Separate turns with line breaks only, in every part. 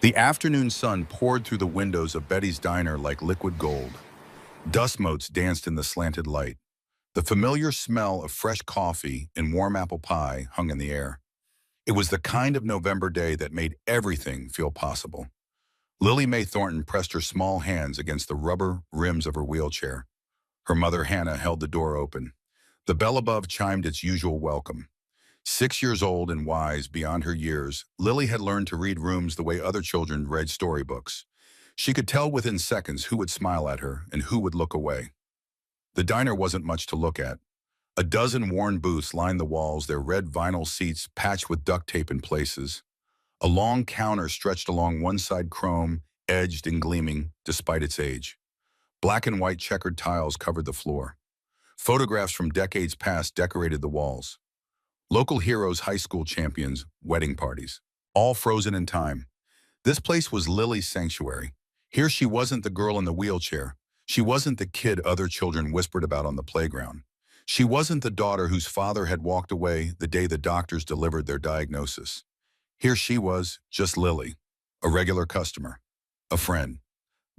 The afternoon sun poured through the windows of Betty's diner like liquid gold. Dust motes danced in the slanted light. The familiar smell of fresh coffee and warm apple pie hung in the air. It was the kind of November day that made everything feel possible. Lily Mae Thornton pressed her small hands against the rubber rims of her wheelchair. Her mother, Hannah, held the door open. The bell above chimed its usual welcome. 6 years old and wise beyond her years, Lily had learned to read rooms the way other children read storybooks. She could tell within seconds who would smile at her and who would look away. The diner wasn't much to look at. A dozen worn booths lined the walls, their red vinyl seats patched with duct tape in places. A long counter stretched along one side, chrome, edged and gleaming despite its age. Black and white checkered tiles covered the floor. Photographs from decades past decorated the walls. Local heroes, high school champions, wedding parties, all frozen in time. This place was Lily's sanctuary. Here she wasn't the girl in the wheelchair. She wasn't the kid other children whispered about on the playground. She wasn't the daughter whose father had walked away the day the doctors delivered their diagnosis. Here she was, just Lily, a regular customer, a friend.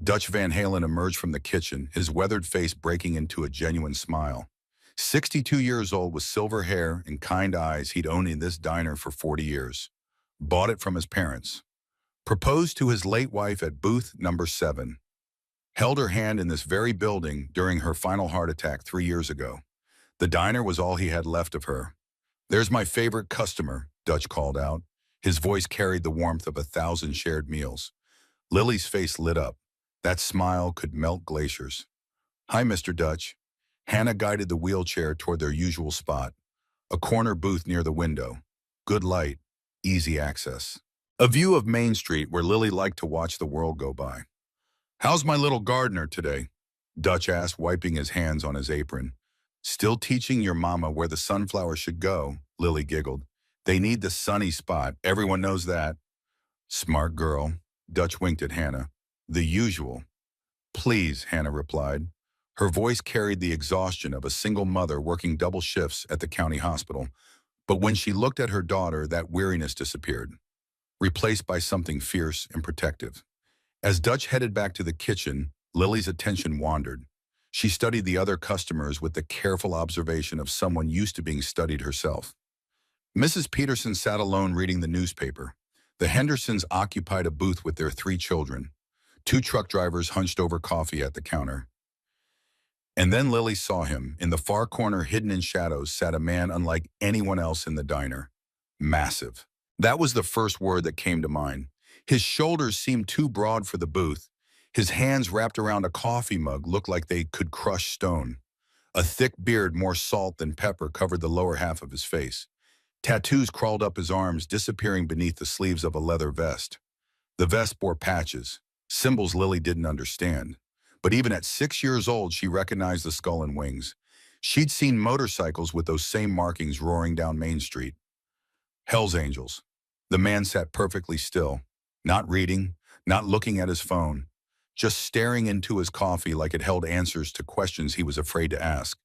Dutch Van Halen emerged from the kitchen, his weathered face breaking into a genuine smile. 62 years old with silver hair and kind eyes, he'd owned in this diner for 40 years. Bought it from his parents. Proposed to his late wife at booth number 7. Held her hand in this very building during her final heart attack 3 years ago. The diner was all he had left of her. "There's my favorite customer," Dutch called out. His voice carried the warmth of 1,000 shared meals. Lily's face lit up. That smile could melt glaciers. "Hi, Mr. Dutch." Hannah guided the wheelchair toward their usual spot, a corner booth near the window. Good light, easy access. A view of Main Street where Lily liked to watch the world go by. "How's my little gardener today?" Dutch asked, wiping his hands on his apron. "Still teaching your mama where the sunflower should go," Lily giggled. "They need the sunny spot, everyone knows that." "Smart girl," Dutch winked at Hannah. "The usual." "Please," Hannah replied. Her voice carried the exhaustion of a single mother working double shifts at the county hospital. But when she looked at her daughter, that weariness disappeared, replaced by something fierce and protective. As Dutch headed back to the kitchen, Lily's attention wandered. She studied the other customers with the careful observation of someone used to being studied herself. Mrs. Peterson sat alone reading the newspaper. The Hendersons occupied a booth with their 3 children. 2 truck drivers hunched over coffee at the counter. And then Lily saw him. In the far corner, hidden in shadows, sat a man unlike anyone else in the diner. Massive. That was the first word that came to mind. His shoulders seemed too broad for the booth. His hands wrapped around a coffee mug looked like they could crush stone. A thick beard, more salt than pepper, covered the lower half of his face. Tattoos crawled up his arms, disappearing beneath the sleeves of a leather vest. The vest bore patches, symbols Lily didn't understand. But even at 6 years old, she recognized the skull and wings. She'd seen motorcycles with those same markings roaring down Main Street. Hellsangels. The man sat perfectly still, not reading, not looking at his phone, just staring into his coffee like it held answers to questions he was afraid to ask.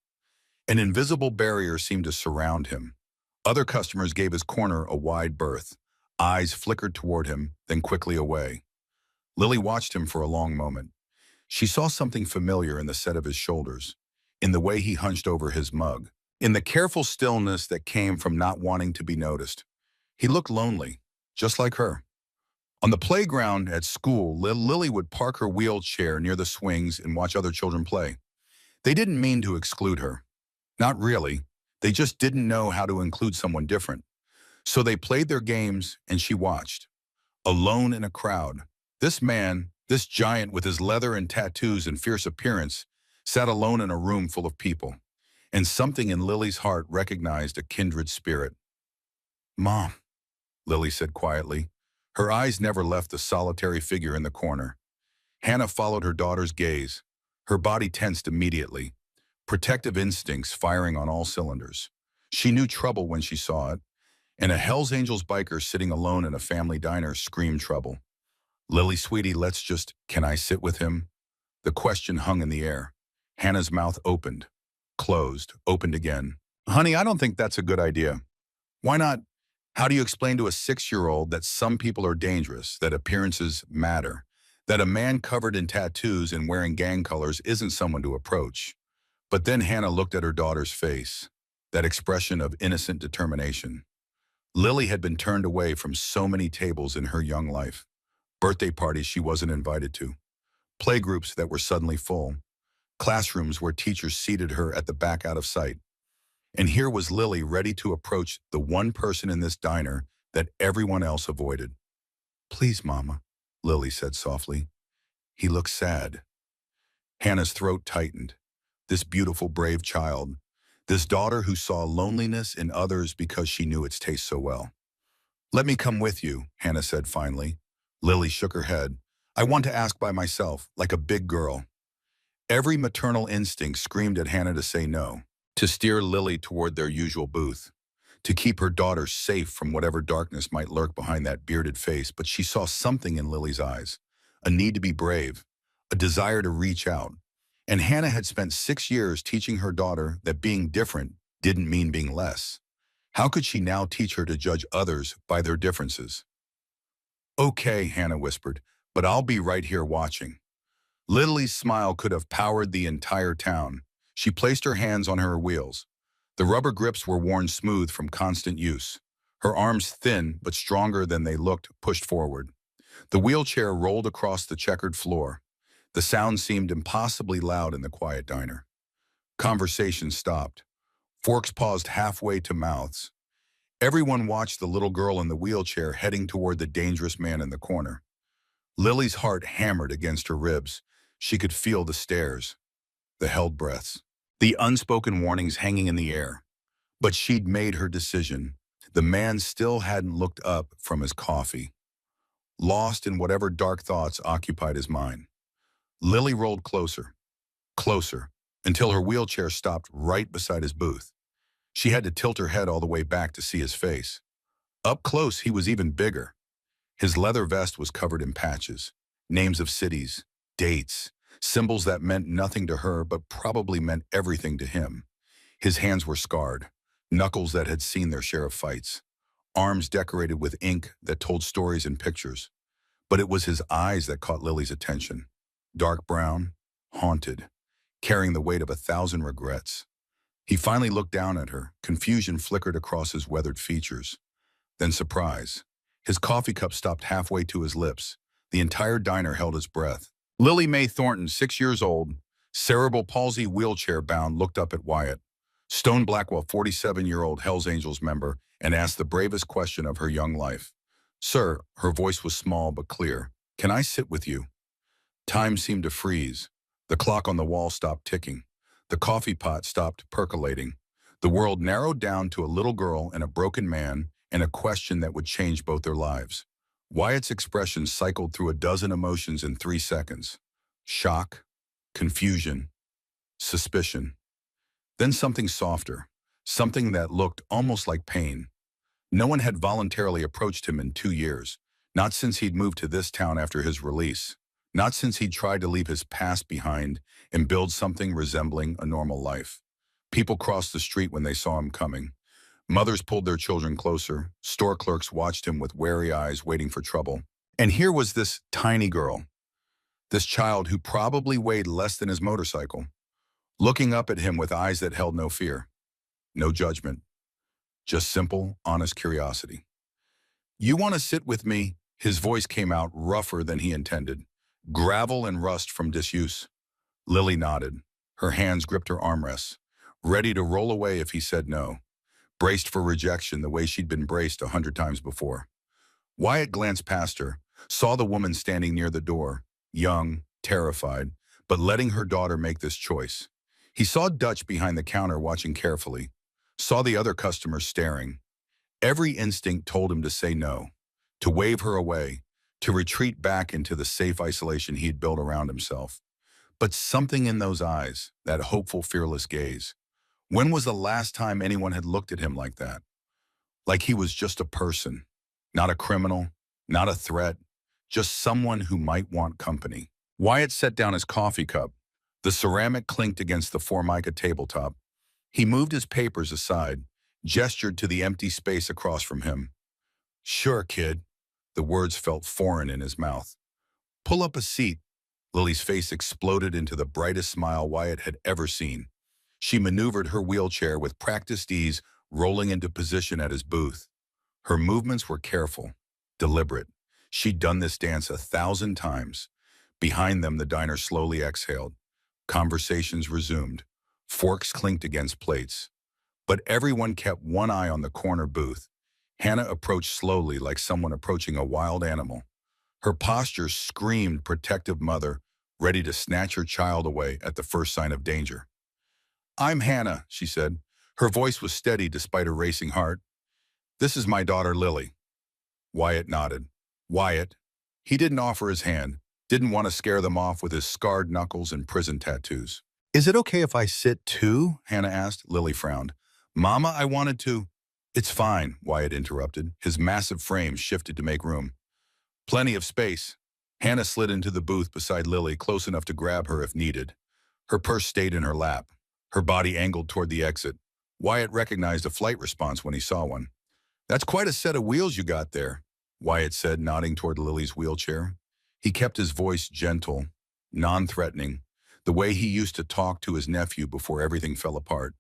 An invisible barrier seemed to surround him. Other customers gave his corner a wide berth. Eyes flickered toward him, then quickly away. Lily watched him for a long moment. She saw something familiar in the set of his shoulders, in the way he hunched over his mug, in the careful stillness that came from not wanting to be noticed. He looked lonely, just like her. On the playground at school, Lily would park her wheelchair near the swings and watch other children play. They didn't mean to exclude her. Not really. They just didn't know how to include someone different. So they played their games and she watched. Alone in a crowd, this man, this giant with his leather and tattoos and fierce appearance, sat alone in a room full of people. And something in Lily's heart recognized a kindred spirit. "Mom," Lily said quietly. Her eyes never left the solitary figure in the corner. Hannah followed her daughter's gaze. Her body tensed immediately, protective instincts firing on all cylinders. She knew trouble when she saw it, and a Hells Angels biker sitting alone in a family diner screamed trouble. "Lily, sweetie, can I sit with him?" The question hung in the air. Hannah's mouth opened, closed, opened again. "Honey, I don't think that's a good idea." "Why not?" How do you explain to a 6-year-old that some people are dangerous, that appearances matter, that a man covered in tattoos and wearing gang colors isn't someone to approach? But then Hannah looked at her daughter's face, that expression of innocent determination. Lily had been turned away from so many tables in her young life. Birthday parties she wasn't invited to, playgroups that were suddenly full, classrooms where teachers seated her at the back out of sight. And here was Lily ready to approach the one person in this diner that everyone else avoided. "Please, Mama," Lily said softly. "He looks sad." Hannah's throat tightened. This beautiful, brave child, this daughter who saw loneliness in others because she knew its taste so well. "Let me come with you," Hannah said finally. Lily shook her head. "I want to ask by myself, like a big girl." Every maternal instinct screamed at Hannah to say no, to steer Lily toward their usual booth, to keep her daughter safe from whatever darkness might lurk behind that bearded face. But she saw something in Lily's eyes, a need to be brave, a desire to reach out. And Hannah had spent 6 years teaching her daughter that being different didn't mean being less. How could she now teach her to judge others by their differences? "Okay," Hannah whispered, "but I'll be right here watching." Lily's smile could have powered the entire town. She placed her hands on her wheels. The rubber grips were worn smooth from constant use. Her arms, thin but stronger than they looked, pushed forward. The wheelchair rolled across the checkered floor. The sound seemed impossibly loud in the quiet diner. Conversation stopped. Forks paused halfway to mouths. Everyone watched the little girl in the wheelchair heading toward the dangerous man in the corner. Lily's heart hammered against her ribs. She could feel the stares, the held breaths, the unspoken warnings hanging in the air. But she'd made her decision. The man still hadn't looked up from his coffee, lost in whatever dark thoughts occupied his mind. Lily rolled closer, closer, until her wheelchair stopped right beside his booth. She had to tilt her head all the way back to see his face. Up close, he was even bigger. His leather vest was covered in patches, names of cities, dates, symbols that meant nothing to her but probably meant everything to him. His hands were scarred, knuckles that had seen their share of fights, arms decorated with ink that told stories and pictures. But it was his eyes that caught Lily's attention. Dark brown, haunted, carrying the weight of 1,000 regrets. He finally looked down at her. Confusion flickered across his weathered features. Then surprise. His coffee cup stopped halfway to his lips. The entire diner held its breath. Lily Mae Thornton, 6 years old, cerebral palsy wheelchair bound, looked up at Wyatt, Stone Blackwell, 47-year-old Hells Angels member, and asked the bravest question of her young life. "Sir," her voice was small but clear, "can I sit with you?" Time seemed to freeze. The clock on the wall stopped ticking. The coffee pot stopped percolating. The world narrowed down to a little girl and a broken man and a question that would change both their lives. Wyatt's expression cycled through a dozen emotions in 3 seconds. Shock, confusion, suspicion. Then something softer, something that looked almost like pain. No one had voluntarily approached him in 2 years, not since he'd moved to this town after his release, not since he'd tried to leave his past behind and build something resembling a normal life. People crossed the street when they saw him coming. Mothers pulled their children closer. Store clerks watched him with wary eyes, waiting for trouble. And here was this tiny girl, this child who probably weighed less than his motorcycle, looking up at him with eyes that held no fear, no judgment, just simple, honest curiosity. "You want to sit with me?" His voice came out rougher than he intended, gravel and rust from disuse. Lily nodded. Her hands gripped her armrests, ready to roll away if he said no, braced for rejection the way she'd been braced 100 times before. Wyatt glanced past her, saw the woman standing near the door, young, terrified, but letting her daughter make this choice. He saw Dutch behind the counter watching carefully, saw the other customers staring. Every instinct told him to say no, to wave her away, to retreat back into the safe isolation he'd built around himself. But something in those eyes, that hopeful, fearless gaze. When was the last time anyone had looked at him like that? Like he was just a person, not a criminal, not a threat, just someone who might want company. Wyatt set down his coffee cup. The ceramic clinked against the Formica tabletop. He moved his papers aside, gestured to the empty space across from him. Sure, kid. The words felt foreign in his mouth. Pull up a seat. Lily's face exploded into the brightest smile Wyatt had ever seen. She maneuvered her wheelchair with practiced ease, rolling into position at his booth. Her movements were careful, deliberate. She'd done this dance 1,000 times. Behind them, the diner slowly exhaled. Conversations resumed. Forks clinked against plates. But everyone kept one eye on the corner booth. Hannah approached slowly like someone approaching a wild animal. Her posture screamed protective mother, ready to snatch her child away at the first sign of danger. I'm Hannah, she said. Her voice was steady despite a racing heart. This is my daughter Lily. Wyatt nodded. Wyatt. He didn't offer his hand, didn't want to scare them off with his scarred knuckles and prison tattoos. Is it okay if I sit too? Hannah asked. Lily frowned. Mama, I wanted to. It's fine, Wyatt interrupted. His massive frame shifted to make room. Plenty of space. Hannah slid into the booth beside Lily, close enough to grab her if needed. Her purse stayed in her lap, her body angled toward the exit. Wyatt recognized a flight response when he saw one. That's quite a set of wheels you got there, Wyatt said, nodding toward Lily's wheelchair. He kept his voice gentle, non-threatening, the way he used to talk to his nephew before everything fell apart.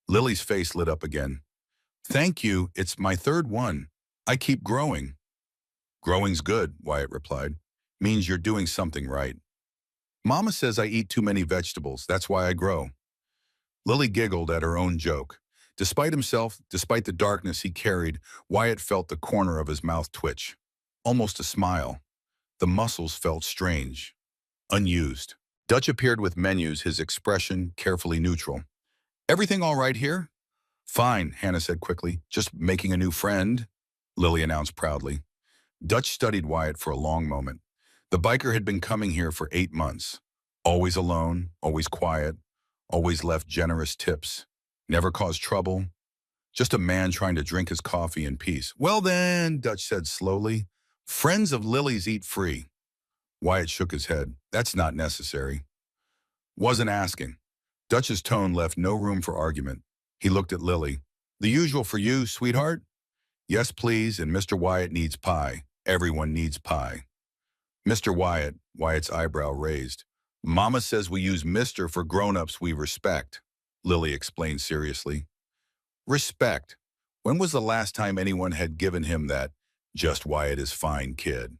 Lily's face lit up again. Thank you, it's my third one. I keep growing. Growing's good, Wyatt replied. Means you're doing something right. Mama says I eat too many vegetables, that's why I grow. Lily giggled at her own joke. Despite himself, despite the darkness he carried, Wyatt felt the corner of his mouth twitch. Almost a smile. The muscles felt strange, unused. Dutch appeared with menus, his expression carefully neutral. Everything all right here? Fine, Hannah said quickly. Just making a new friend, Lily announced proudly. Dutch studied Wyatt for a long moment. The biker had been coming here for 8 months. Always alone, always quiet, always left generous tips. Never caused trouble. Just a man trying to drink his coffee in peace. Well then, Dutch said slowly, friends of Lily's eat free. Wyatt shook his head. That's not necessary. Wasn't asking. Dutch's tone left no room for argument. He looked at Lily. The usual for you, sweetheart? Yes, please, and Mr. Wyatt needs pie. Everyone needs pie. Mr. Wyatt, Wyatt's eyebrow raised. Mama says we use Mr. for grown-ups we respect, Lily explained seriously. Respect. When was the last time anyone had given him that, just Wyatt is fine kid?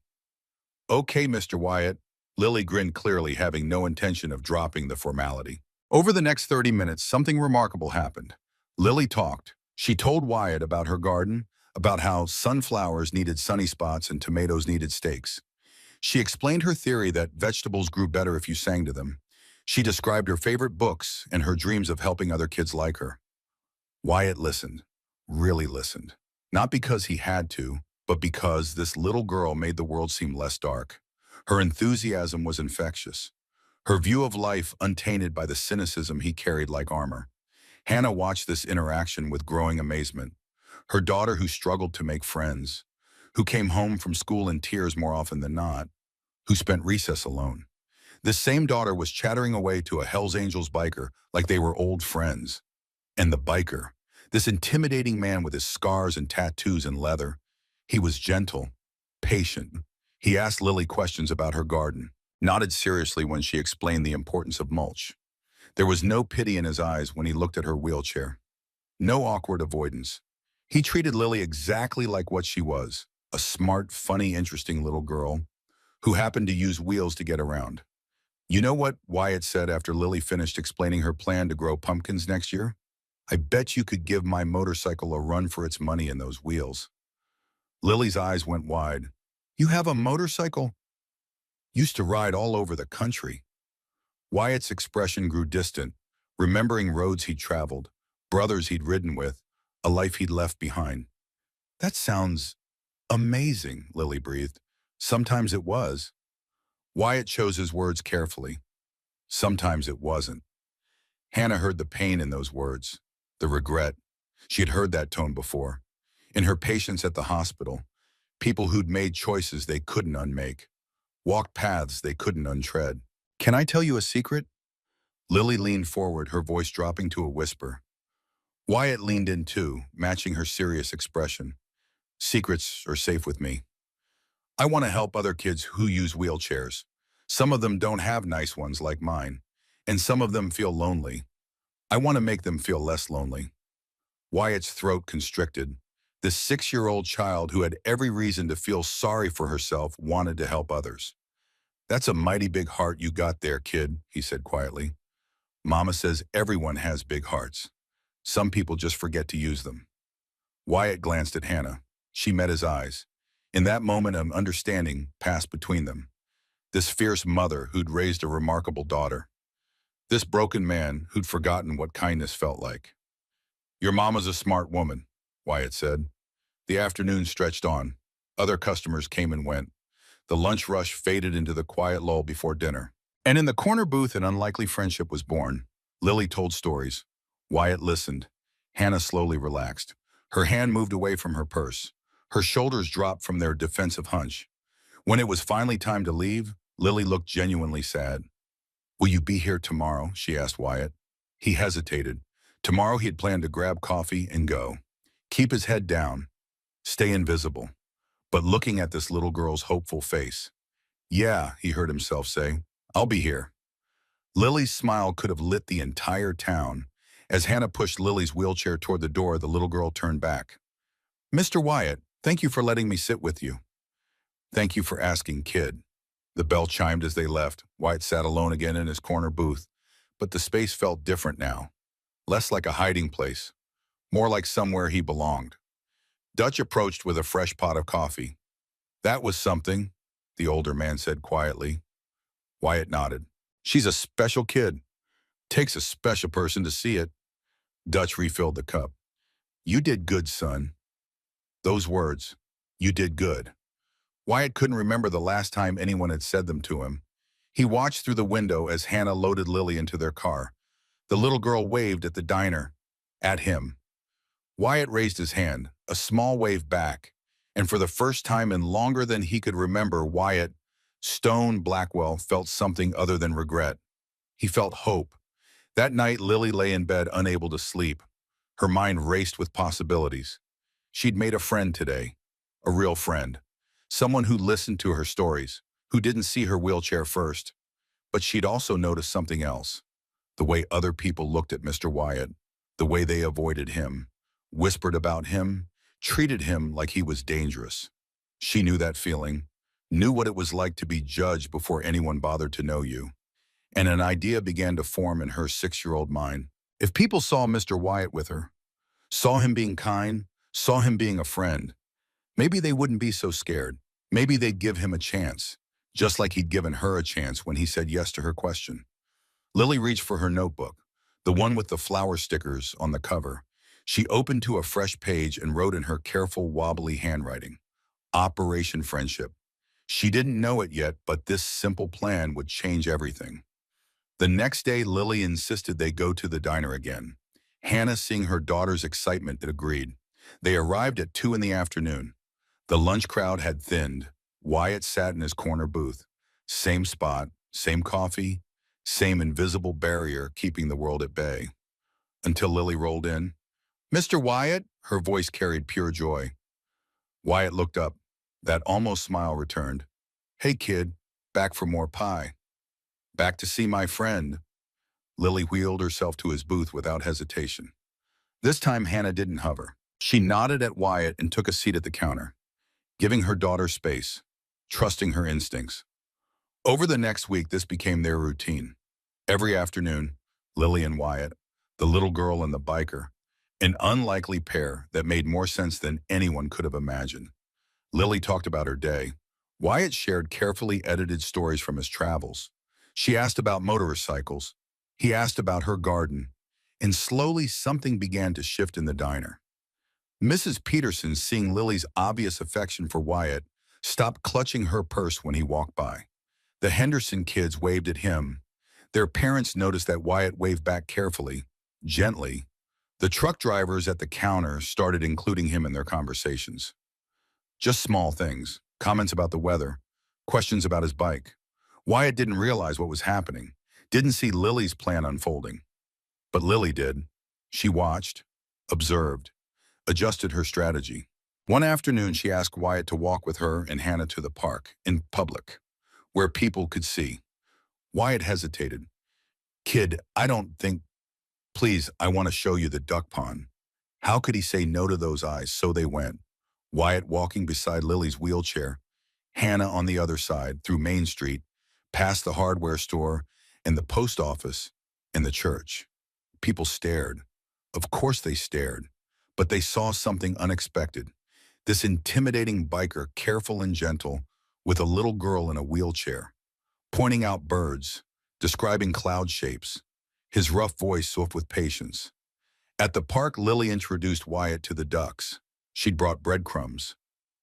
Okay, Mr. Wyatt. Lily grinned clearly, having no intention of dropping the formality. Over the next 30 minutes, something remarkable happened. Lily talked. She told Wyatt about her garden, about how sunflowers needed sunny spots and tomatoes needed steaks. She explained her theory that vegetables grew better if you sang to them. She described her favorite books and her dreams of helping other kids like her. Wyatt listened, really listened. Not because he had to, but because this little girl made the world seem less dark. Her enthusiasm was infectious. Her view of life untainted by the cynicism he carried like armor. Hannah watched this interaction with growing amazement. Her daughter who struggled to make friends, who came home from school in tears more often than not, who spent recess alone. This same daughter was chattering away to a Hell's Angels biker like they were old friends. And the biker, this intimidating man with his scars and tattoos and leather, he was gentle, patient. He asked Lily questions about her garden, nodded seriously when she explained the importance of mulch. There was no pity in his eyes when he looked at her wheelchair. No awkward avoidance. He treated Lily exactly like what she was, a smart, funny, interesting little girl who happened to use wheels to get around. You know what Wyatt said after Lily finished explaining her plan to grow pumpkins next year? I bet you could give my motorcycle a run for its money in those wheels. Lily's eyes went wide. You have a motorcycle? Used to ride all over the country. Wyatt's expression grew distant, remembering roads he'd traveled, brothers he'd ridden with, a life he'd left behind. That sounds amazing, Lily breathed. Sometimes it was. Wyatt chose his words carefully. Sometimes it wasn't. Hannah heard the pain in those words, the regret. She had heard that tone before. In her patients at the hospital, people who'd made choices they couldn't unmake, walked paths they couldn't untread. Can I tell you a secret? Lily leaned forward, her voice dropping to a whisper. Wyatt leaned in too, matching her serious expression. Secrets are safe with me. I want to help other kids who use wheelchairs. Some of them don't have nice ones like mine, and some of them feel lonely. I want to make them feel less lonely. Wyatt's throat constricted. This 6-year-old child who had every reason to feel sorry for herself wanted to help others. That's a mighty big heart you got there, kid, he said quietly. Mama says everyone has big hearts. Some people just forget to use them. Wyatt glanced at Hannah. She met his eyes. In that moment, an understanding passed between them. This fierce mother who'd raised a remarkable daughter. This broken man who'd forgotten what kindness felt like. Your mama's a smart woman, Wyatt said. The afternoon stretched on. Other customers came and went. The lunch rush faded into the quiet lull before dinner. And in the corner booth, an unlikely friendship was born. Lily told stories. Wyatt listened. Hannah slowly relaxed. Her hand moved away from her purse. Her shoulders dropped from their defensive hunch. When it was finally time to leave, Lily looked genuinely sad. Will you be here tomorrow? She asked Wyatt. He hesitated. Tomorrow he had planned to grab coffee and go. Keep his head down. Stay invisible. But looking at this little girl's hopeful face. Yeah, he heard himself say. I'll be here. Lily's smile could have lit the entire town. As Hannah pushed Lily's wheelchair toward the door, the little girl turned back. Mr. Wyatt, thank you for letting me sit with you. Thank you for asking, kid. The bell chimed as they left. Wyatt sat alone again in his corner booth, but the space felt different now. Less like a hiding place, more like somewhere he belonged. Dutch approached with a fresh pot of coffee. That was something, the older man said quietly. Wyatt nodded. She's a special kid. Takes a special person to see it. Dutch refilled the cup. You did good, son. Those words, you did good. Wyatt couldn't remember the last time anyone had said them to him. He watched through the window as Hannah loaded Lily into their car. The little girl waved at the diner, at him. Wyatt raised his hand, a small wave back, and for the first time in longer than he could remember, Wyatt, Stone Blackwell, felt something other than regret. He felt hope. That night, Lily lay in bed unable to sleep. Her mind raced with possibilities. She'd made a friend today, a real friend, someone who listened to her stories, who didn't see her wheelchair first. But she'd also noticed something else, the way other people looked at Mr. Wyatt, the way they avoided him, whispered about him, treated him like he was dangerous. She knew that feeling, knew what it was like to be judged before anyone bothered to know you. And an idea began to form in her 6-year-old mind. If people saw Mr. Wyatt with her, saw him being kind, saw him being a friend, maybe they wouldn't be so scared. Maybe they'd give him a chance, just like he'd given her a chance when he said yes to her question. Lily reached for her notebook, the one with the flower stickers on the cover. She opened to a fresh page and wrote in her careful, wobbly handwriting, Operation Friendship. She didn't know it yet, but this simple plan would change everything. The next day, Lily insisted they go to the diner again. Hannah, seeing her daughter's excitement, agreed. They arrived at 2 in the afternoon. The lunch crowd had thinned. Wyatt sat in his corner booth. Same spot, same coffee, same invisible barrier keeping the world at bay. Until Lily rolled in. Mr. Wyatt? Her voice carried pure joy. Wyatt looked up. That almost smile returned. Hey, kid, back for more pie. Back to see my friend. Lily wheeled herself to his booth without hesitation. This time, Hannah didn't hover. She nodded at Wyatt and took a seat at the counter, giving her daughter space, trusting her instincts. Over the next week, this became their routine. Every afternoon, Lily and Wyatt, the little girl and the biker, an unlikely pair that made more sense than anyone could have imagined. Lily talked about her day. Wyatt shared carefully edited stories from his travels. She asked about motorcycles. He asked about her garden. And slowly something began to shift in the diner. Mrs. Peterson, seeing Lily's obvious affection for Wyatt, stopped clutching her purse when he walked by. The Henderson kids waved at him. Their parents noticed that Wyatt waved back carefully, gently. The truck drivers at the counter started including him in their conversations. Just small things, comments about the weather, questions about his bike. Wyatt didn't realize what was happening, didn't see Lily's plan unfolding. But Lily did. She watched, observed, adjusted her strategy. One afternoon, she asked Wyatt to walk with her and Hannah to the park, in public, where people could see. Wyatt hesitated. Kid, I don't think, please, I want to show you the duck pond. How could he say no to those eyes? So they went. Wyatt walking beside Lily's wheelchair, Hannah on the other side, through Main Street, past the hardware store and the post office and the church. People stared. Of course they stared, but they saw something unexpected. This intimidating biker, careful and gentle, with a little girl in a wheelchair, pointing out birds, describing cloud shapes, his rough voice soft with patience. At the park, Lily introduced Wyatt to the ducks. She'd brought breadcrumbs.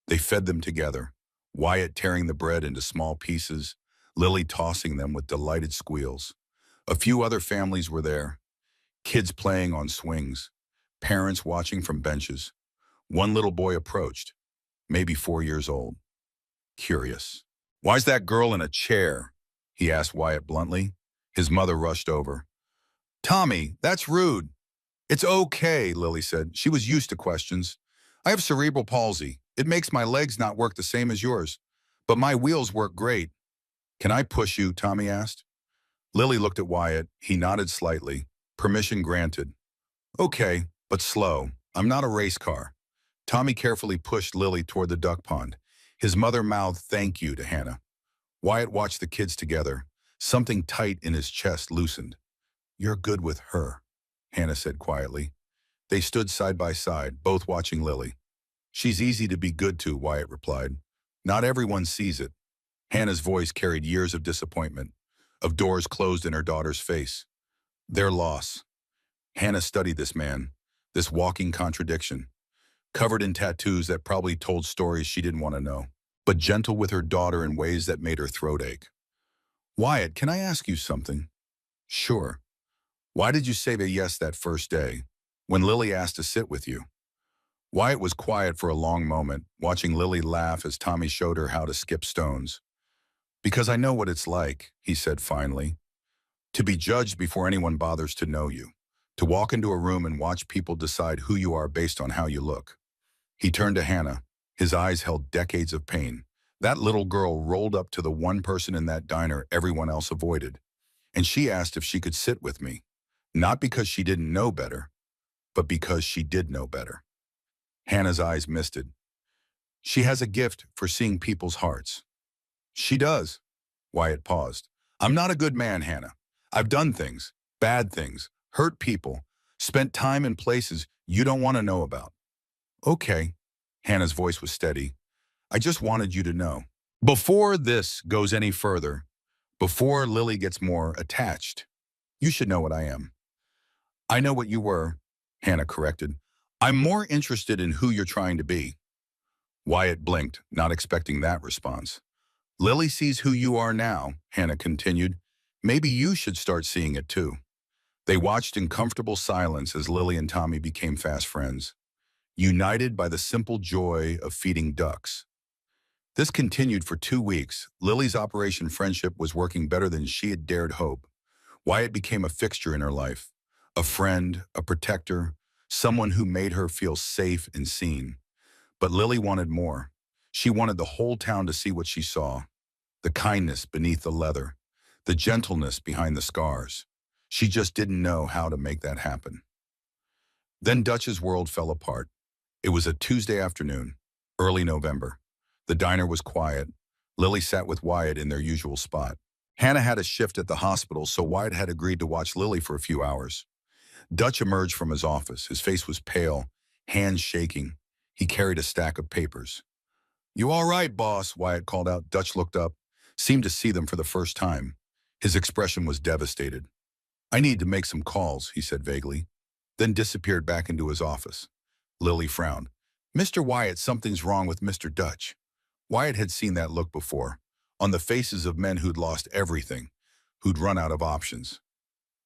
They fed them together, Wyatt tearing the bread into small pieces, Lily tossing them with delighted squeals. A few other families were there, kids playing on swings, parents watching from benches. One little boy approached, maybe 4 years old, curious. Why's that girl in a chair? He asked Wyatt bluntly. His mother rushed over. Tommy, that's rude. It's okay, Lily said. She was used to questions. I have cerebral palsy. It makes my legs not work the same as yours. But my wheels work great. Can I push you? Tommy asked. Lily looked at Wyatt. He nodded slightly. Permission granted. Okay, but slow. I'm not a race car. Tommy carefully pushed Lily toward the duck pond. His mother mouthed thank you to Hannah. Wyatt watched the kids together. Something tight in his chest loosened. You're good with her, Hannah said quietly. They stood side by side, both watching Lily. She's easy to be good to, Wyatt replied. Not everyone sees it. Hannah's voice carried years of disappointment, of doors closed in her daughter's face. Their loss. Hannah studied this man, this walking contradiction, covered in tattoos that probably told stories she didn't want to know, but gentle with her daughter in ways that made her throat ache. Wyatt, can I ask you something? Sure. Why did you say a yes that first day, when Lily asked to sit with you? Wyatt was quiet for a long moment, watching Lily laugh as Tommy showed her how to skip stones. Because I know what it's like, he said finally, to be judged before anyone bothers to know you, to walk into a room and watch people decide who you are based on how you look. He turned to Hannah. His eyes held decades of pain. That little girl rolled up to the one person in that diner everyone else avoided, and she asked if she could sit with me, not because she didn't know better, but because she did know better. Hannah's eyes misted. She has a gift for seeing people's hearts. She does. Wyatt paused. I'm not a good man, Hannah. I've done things, bad things, hurt people, spent time in places you don't want to know about. Okay. Hannah's voice was steady. I just wanted you to know. Before this goes any further, before Lily gets more attached, you should know what I am. I know what you were, Hannah corrected. I'm more interested in who you're trying to be. Wyatt blinked, not expecting that response. Lily sees who you are now, Hannah continued. Maybe you should start seeing it too. They watched in comfortable silence as Lily and Tommy became fast friends, united by the simple joy of feeding ducks. This continued for 2 weeks. Lily's Operation Friendship was working better than she had dared hope. Wyatt became a fixture in her life, a friend, a protector, someone who made her feel safe and seen. But Lily wanted more. She wanted the whole town to see what she saw, the kindness beneath the leather, the gentleness behind the scars. She just didn't know how to make that happen. Then Dutch's world fell apart. It was a Tuesday afternoon, early November. The diner was quiet. Lily sat with Wyatt in their usual spot. Hannah had a shift at the hospital, so Wyatt had agreed to watch Lily for a few hours. Dutch emerged from his office. His face was pale, hands shaking. He carried a stack of papers. You all right, boss? Wyatt called out. Dutch looked up, seemed to see them for the first time. His expression was devastated. I need to make some calls, he said vaguely, then disappeared back into his office. Lily frowned. Mr. Wyatt, something's wrong with Mr. Dutch. Wyatt had seen that look before, on the faces of men who'd lost everything, who'd run out of options.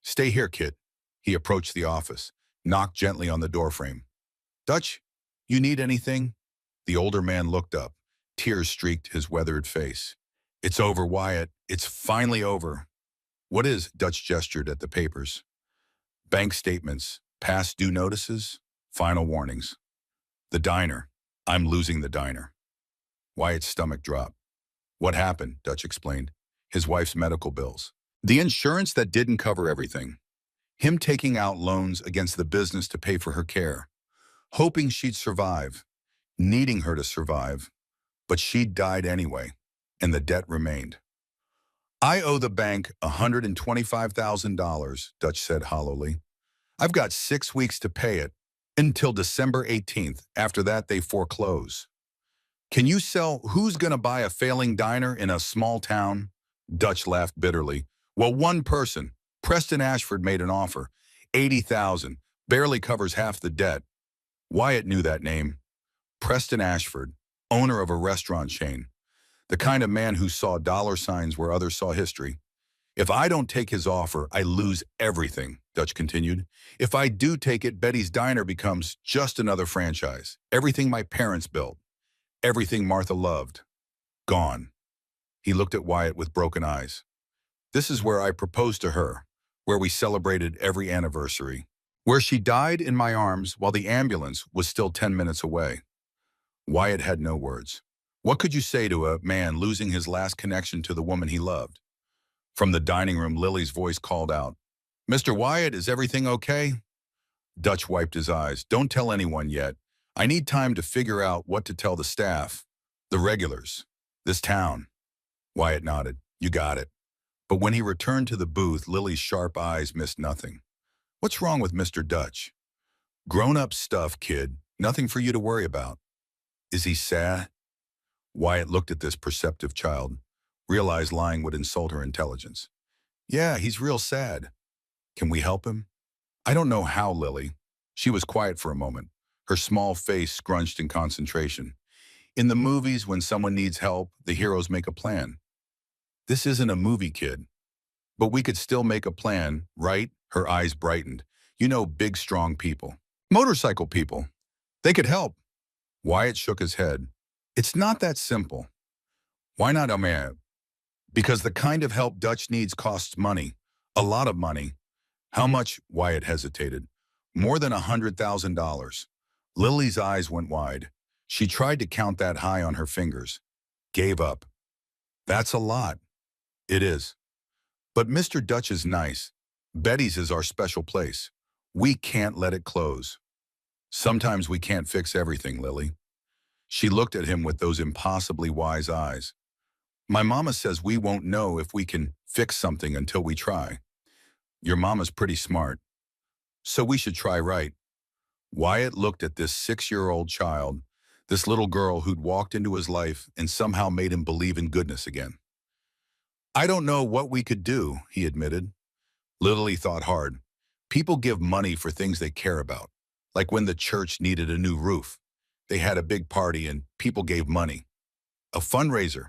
Stay here, kid. He approached the office, knocked gently on the doorframe. Dutch, you need anything? The older man looked up. Tears streaked his weathered face. It's over, Wyatt. It's finally over. What is? Dutch gestured at the papers. Bank statements, past due notices, final warnings. The diner. I'm losing the diner. Wyatt's stomach dropped. What happened? Dutch explained. His wife's medical bills. The insurance that didn't cover everything. Him taking out loans against the business to pay for her care. Hoping she'd survive. Needing her to survive. But she died anyway. And the debt remained. I owe the bank $125,000, Dutch said hollowly. I've got 6 weeks to pay it. Until December 18th. After that, they foreclose. Can you sell? Who's going to buy a failing diner in a small town? Dutch laughed bitterly. Well, one person. Preston Ashford made an offer. 80,000. Barely covers half the debt. Wyatt knew that name. Preston Ashford, owner of a restaurant chain. The kind of man who saw dollar signs where others saw history. If I don't take his offer, I lose everything, Dutch continued. If I do take it, Betty's Diner becomes just another franchise. Everything my parents built. Everything Martha loved. Gone. He looked at Wyatt with broken eyes. This is where I proposed to her, where we celebrated every anniversary, where she died in my arms while the ambulance was still 10 minutes away. Wyatt had no words. What could you say to a man losing his last connection to the woman he loved? From the dining room, Lily's voice called out, Mr. Wyatt, is everything okay? Dutch wiped his eyes. Don't tell anyone yet. I need time to figure out what to tell the staff, the regulars, this town. Wyatt nodded. You got it. But when he returned to the booth, Lily's sharp eyes missed nothing. What's wrong with Mr. Dutch? Grown-up stuff, kid. Nothing for you to worry about. Is he sad? Wyatt looked at this perceptive child, realized lying would insult her intelligence. Yeah, he's real sad. Can we help him? I don't know how, Lily. She was quiet for a moment, her small face scrunched in concentration. In the movies, when someone needs help, the heroes make a plan. This isn't a movie, kid. But we could still make a plan, right? Her eyes brightened. You know, big, strong people. Motorcycle people. They could help. Wyatt shook his head. It's not that simple. Why not, Amir? Because the kind of help Dutch needs costs money. A lot of money. How much? Wyatt hesitated. More than $100,000. Lily's eyes went wide. She tried to count that high on her fingers. Gave up. That's a lot. It is. But Mr. Dutch is nice. Betty's is our special place. We can't let it close. Sometimes we can't fix everything, Lily. She looked at him with those impossibly wise eyes. My mama says we won't know if we can fix something until we try. Your mama's pretty smart. So we should try right. Wyatt looked at this 6-year-old child, this little girl who'd walked into his life and somehow made him believe in goodness again. I don't know what we could do, he admitted. Lily thought hard. People give money for things they care about, like when the church needed a new roof. They had a big party and people gave money. A fundraiser.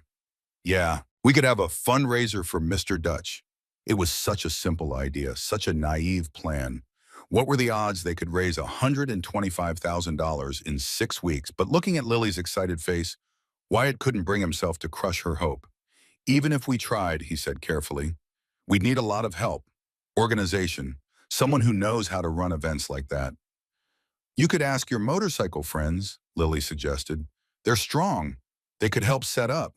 Yeah, we could have a fundraiser for Mr. Dutch. It was such a simple idea, such a naive plan. What were the odds they could raise $125,000 in 6 weeks? But looking at Lily's excited face, Wyatt couldn't bring himself to crush her hope. Even if we tried, he said carefully, we'd need a lot of help, organization, someone who knows how to run events like that. You could ask your motorcycle friends, Lily suggested. They're strong. They could help set up.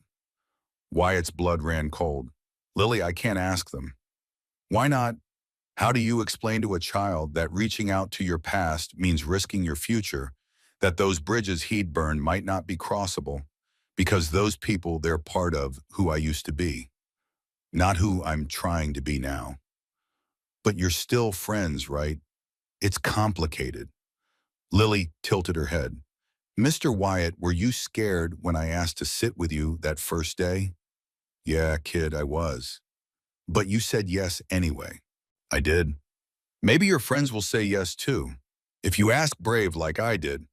Wyatt's blood ran cold. Lily, I can't ask them. Why not? How do you explain to a child that reaching out to your past means risking your future, that those bridges he'd burn might not be crossable, because those people they're part of who I used to be, not who I'm trying to be now. But you're still friends, right? It's complicated. Lily tilted her head. Mr. Wyatt, were you scared when I asked to sit with you that first day? Yeah, kid, I was. But you said yes anyway. I did. Maybe your friends will say yes too, if you ask brave like I did.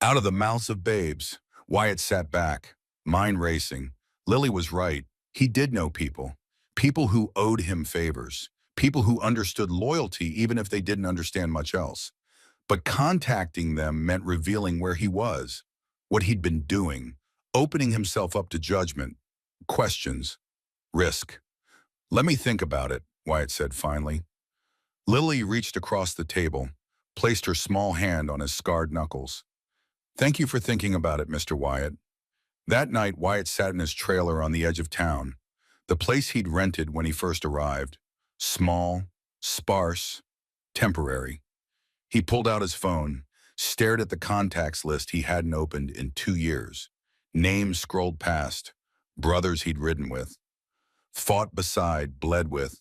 Out of the mouths of babes, Wyatt sat back, mind racing. Lily was right. He did know people. People who owed him favors. People who understood loyalty even if they didn't understand much else. But contacting them meant revealing where he was, what he'd been doing, opening himself up to judgment, questions, risk. Let me think about it, Wyatt said finally. Lily reached across the table, placed her small hand on his scarred knuckles. Thank you for thinking about it, Mr. Wyatt. That night, Wyatt sat in his trailer on the edge of town, the place he'd rented when he first arrived. Small, sparse, temporary. He pulled out his phone, stared at the contacts list he hadn't opened in 2 years. Names scrolled past, brothers he'd ridden with, fought beside, bled with,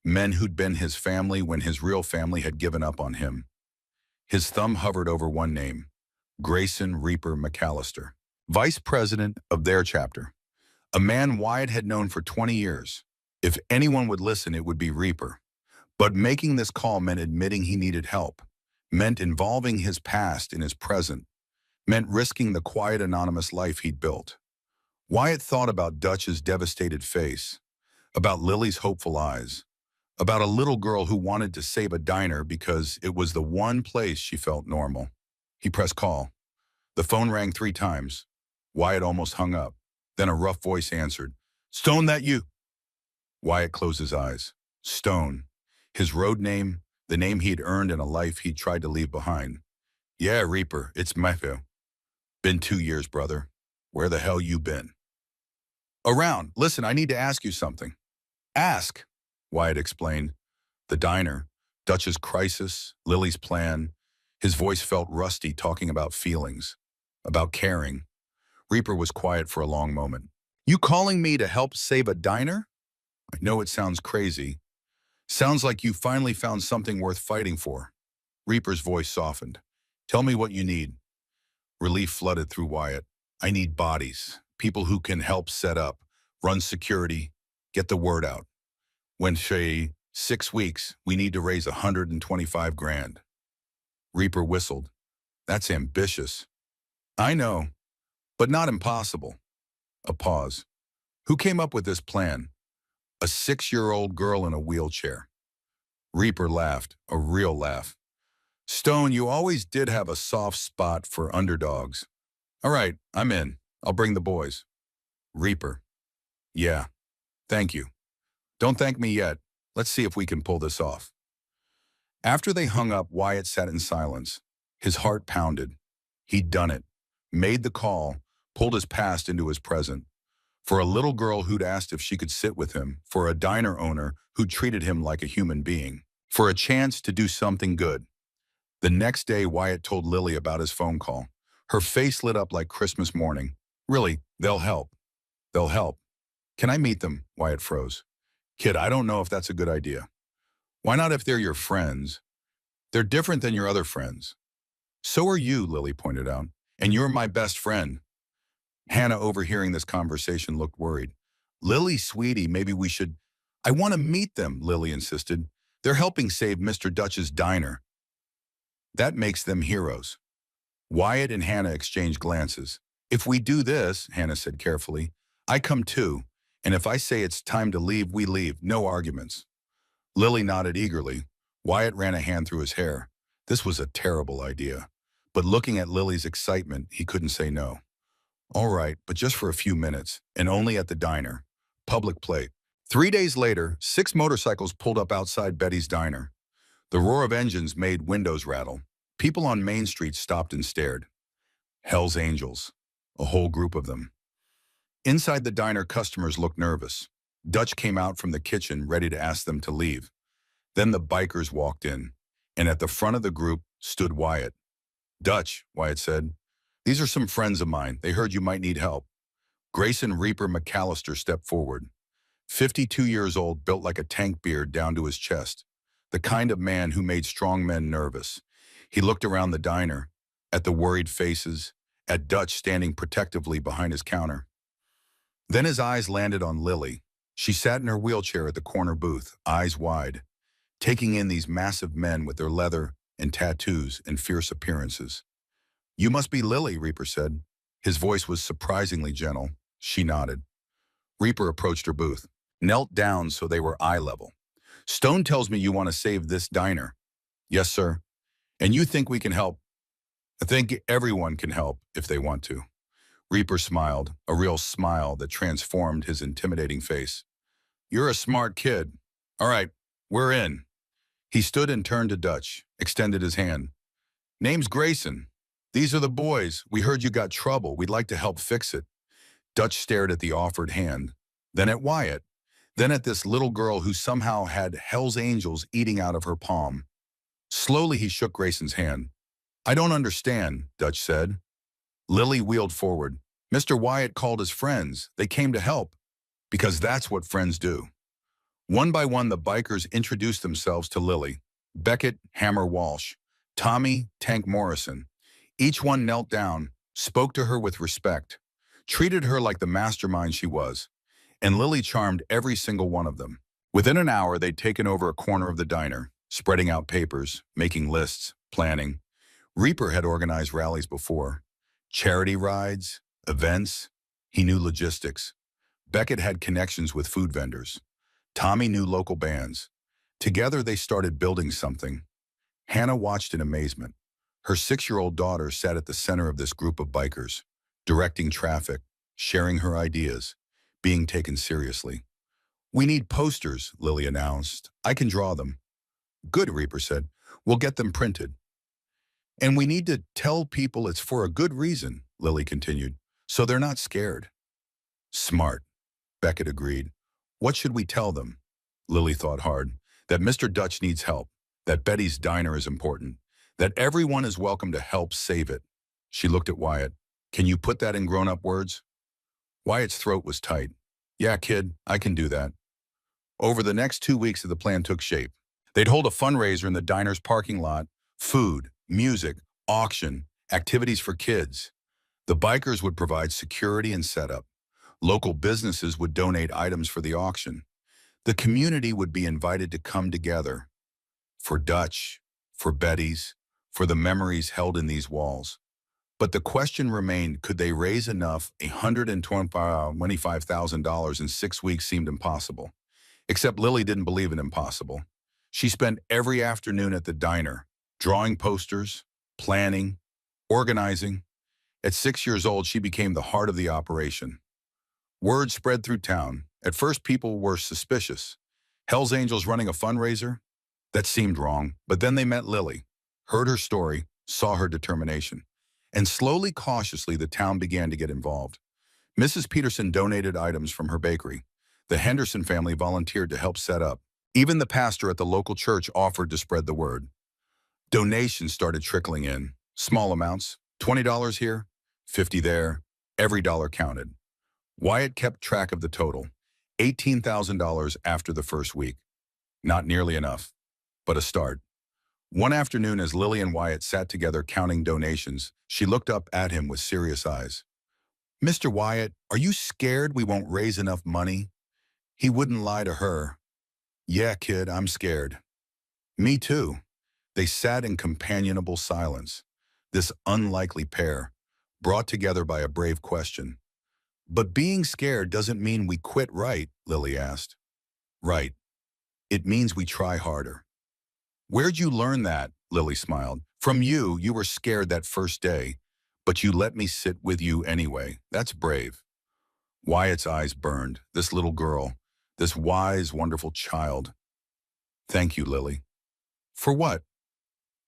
men who'd been his family when his real family had given up on him. His thumb hovered over one name, Grayson Reaper McAllister, vice president of their chapter, a man Wyatt had known for 20 years. If anyone would listen, it would be Reaper. But making this call meant admitting he needed help, meant involving his past in his present, meant risking the quiet, anonymous life he'd built. Wyatt thought about Dutch's devastated face, about Lily's hopeful eyes, about a little girl who wanted to save a diner because it was the one place she felt normal. He pressed call. The phone rang 3 times. Wyatt almost hung up. Then a rough voice answered. "Stone, that you?" Wyatt closed his eyes. Stone. His road name, the name he'd earned in a life he'd tried to leave behind. "Yeah, Reaper, it's Matthew. Been 2 years, brother. Where the hell you been?" "Around. Listen, I need to ask you something." "Ask," Wyatt explained. The diner, Dutch's crisis, Lily's plan. His voice felt rusty, talking about feelings, about caring. Reaper was quiet for a long moment. "You calling me to help save a diner?" "I know it sounds crazy. Sounds like you finally found something worth fighting for." Reaper's voice softened. "Tell me what you need." Relief flooded through Wyatt. "I need bodies, people who can help set up, run security, get the word out. When say 6 weeks, we need to raise 125 grand. Reaper whistled. "That's ambitious." "I know, but not impossible." A pause. "Who came up with this plan?" "A 6-year-old girl in a wheelchair." Reaper laughed, a real laugh. "Stone, you always did have a soft spot for underdogs." "All right, I'm in. I'll bring the boys." Reaper. "Yeah, thank you. Don't thank me yet. Let's see if we can pull this off." After they hung up, Wyatt sat in silence. His heart pounded. He'd done it. Made the call, pulled his past into his present. For a little girl who'd asked if she could sit with him, for a diner owner who'd treated him like a human being, for a chance to do something good. The next day, Wyatt told Lily about his phone call. Her face lit up like Christmas morning. "Really, they'll help. They'll help." "Can I meet them?" Wyatt froze. "Kid, I don't know if that's a good idea." "Why not if they're your friends?" "They're different than your other friends." "So are you," Lily pointed out. "And you're my best friend." Hannah, overhearing this conversation, looked worried. "Lily, sweetie, maybe we should—" "I want to meet them," Lily insisted. "They're helping save Mr. Dutch's diner." "That makes them heroes." Wyatt and Hannah exchanged glances. "If we do this," Hannah said carefully, "I come too. And if I say it's time to leave, we leave. No arguments." Lily nodded eagerly. Wyatt ran a hand through his hair. This was a terrible idea. But looking at Lily's excitement, he couldn't say no. "All right, but just for a few minutes, and only at the diner. Public plate." 3 days later, 6 motorcycles pulled up outside Betty's diner. The roar of engines made windows rattle. People on Main Street stopped and stared. Hell's Angels. A whole group of them. Inside the diner, customers looked nervous. Dutch came out from the kitchen, ready to ask them to leave. Then the bikers walked in, and at the front of the group stood Wyatt. "Dutch," Wyatt said, "these are some friends of mine. They heard you might need help." Grayson Reaper McAllister stepped forward. 52 years old, built like a tank beard down to his chest. The kind of man who made strong men nervous. He looked around the diner, at the worried faces, at Dutch standing protectively behind his counter. Then his eyes landed on Lily. She sat in her wheelchair at the corner booth, eyes wide, taking in these massive men with their leather and tattoos and fierce appearances. "You must be Lily," Reaper said. His voice was surprisingly gentle. She nodded. Reaper approached her booth, knelt down so they were eye level. "Stone tells me you want to save this diner." "Yes, sir." "And you think we can help?" "I think everyone can help if they want to." Reaper smiled, a real smile that transformed his intimidating face. "You're a smart kid. All right, we're in." He stood and turned to Dutch, extended his hand. "Name's Grayson. These are the boys. We heard you got trouble. We'd like to help fix it. Dutch stared at the offered hand, then at Wyatt, then at this little girl who somehow had Hell's Angels eating out of her palm. Slowly he shook Grayson's hand. I don't understand, Dutch said. Lily wheeled forward. Mr. Wyatt called his friends. They came to help, because that's what friends do. One by one, the bikers introduced themselves to Lily. Beckett, Hammer Walsh, Tommy, Tank Morrison. Each one knelt down, spoke to her with respect, treated her like the mastermind she was, and Lily charmed every single one of them. Within an hour, they'd taken over a corner of the diner, spreading out papers, making lists, planning. Reaper had organized rallies before. Charity rides, events. He knew logistics. Beckett had connections with food vendors. Tommy knew local bands. Together, they started building something. Hannah watched in amazement. Her 6-year-old daughter sat at the center of this group of bikers, directing traffic, sharing her ideas, being taken seriously. We need posters, Lily announced. I can draw them. Good, Reaper said. We'll get them printed. And we need to tell people it's for a good reason, Lily continued, so they're not scared. Smart, Beckett agreed. What should we tell them? Lily thought hard. That Mr. Dutch needs help, that Betty's diner is important, that everyone is welcome to help save it. She looked at Wyatt. Can you put that in grown-up words? Wyatt's throat was tight. Yeah, kid, I can do that. Over the next 2 weeks, the plan took shape. They'd hold a fundraiser in the diner's parking lot, food, music, auction, activities for kids. The bikers would provide security and setup. Local businesses would donate items for the auction. The community would be invited to come together for Dutch, for Betty's, for the memories held in these walls. But the question remained, could they raise enough? $125,000 in 6 weeks seemed impossible. Except Lily didn't believe in impossible. She spent every afternoon at the diner, drawing posters, planning, organizing. At 6 years old, she became the heart of the operation. Word spread through town. At first, people were suspicious. Hell's Angels running a fundraiser? That seemed wrong, but then they met Lily, heard her story, saw her determination. And slowly, cautiously, the town began to get involved. Mrs. Peterson donated items from her bakery. The Henderson family volunteered to help set up. Even the pastor at the local church offered to spread the word. Donations started trickling in. Small amounts, $20 here, $50 there. Every dollar counted. Wyatt kept track of the total. $18,000 after the first week. Not nearly enough, but a start. One afternoon, as Lily and Wyatt sat together counting donations, she looked up at him with serious eyes. Mr. Wyatt, are you scared we won't raise enough money? He wouldn't lie to her. Yeah, kid, I'm scared. Me too. They sat in companionable silence, this unlikely pair, brought together by a brave question. But being scared doesn't mean we quit, right? Lily asked. Right. It means we try harder. Where'd you learn that? Lily smiled. From you. You were scared that first day, but you let me sit with you anyway. That's brave. Wyatt's eyes burned. This little girl, this wise, wonderful child. Thank you, Lily. For what?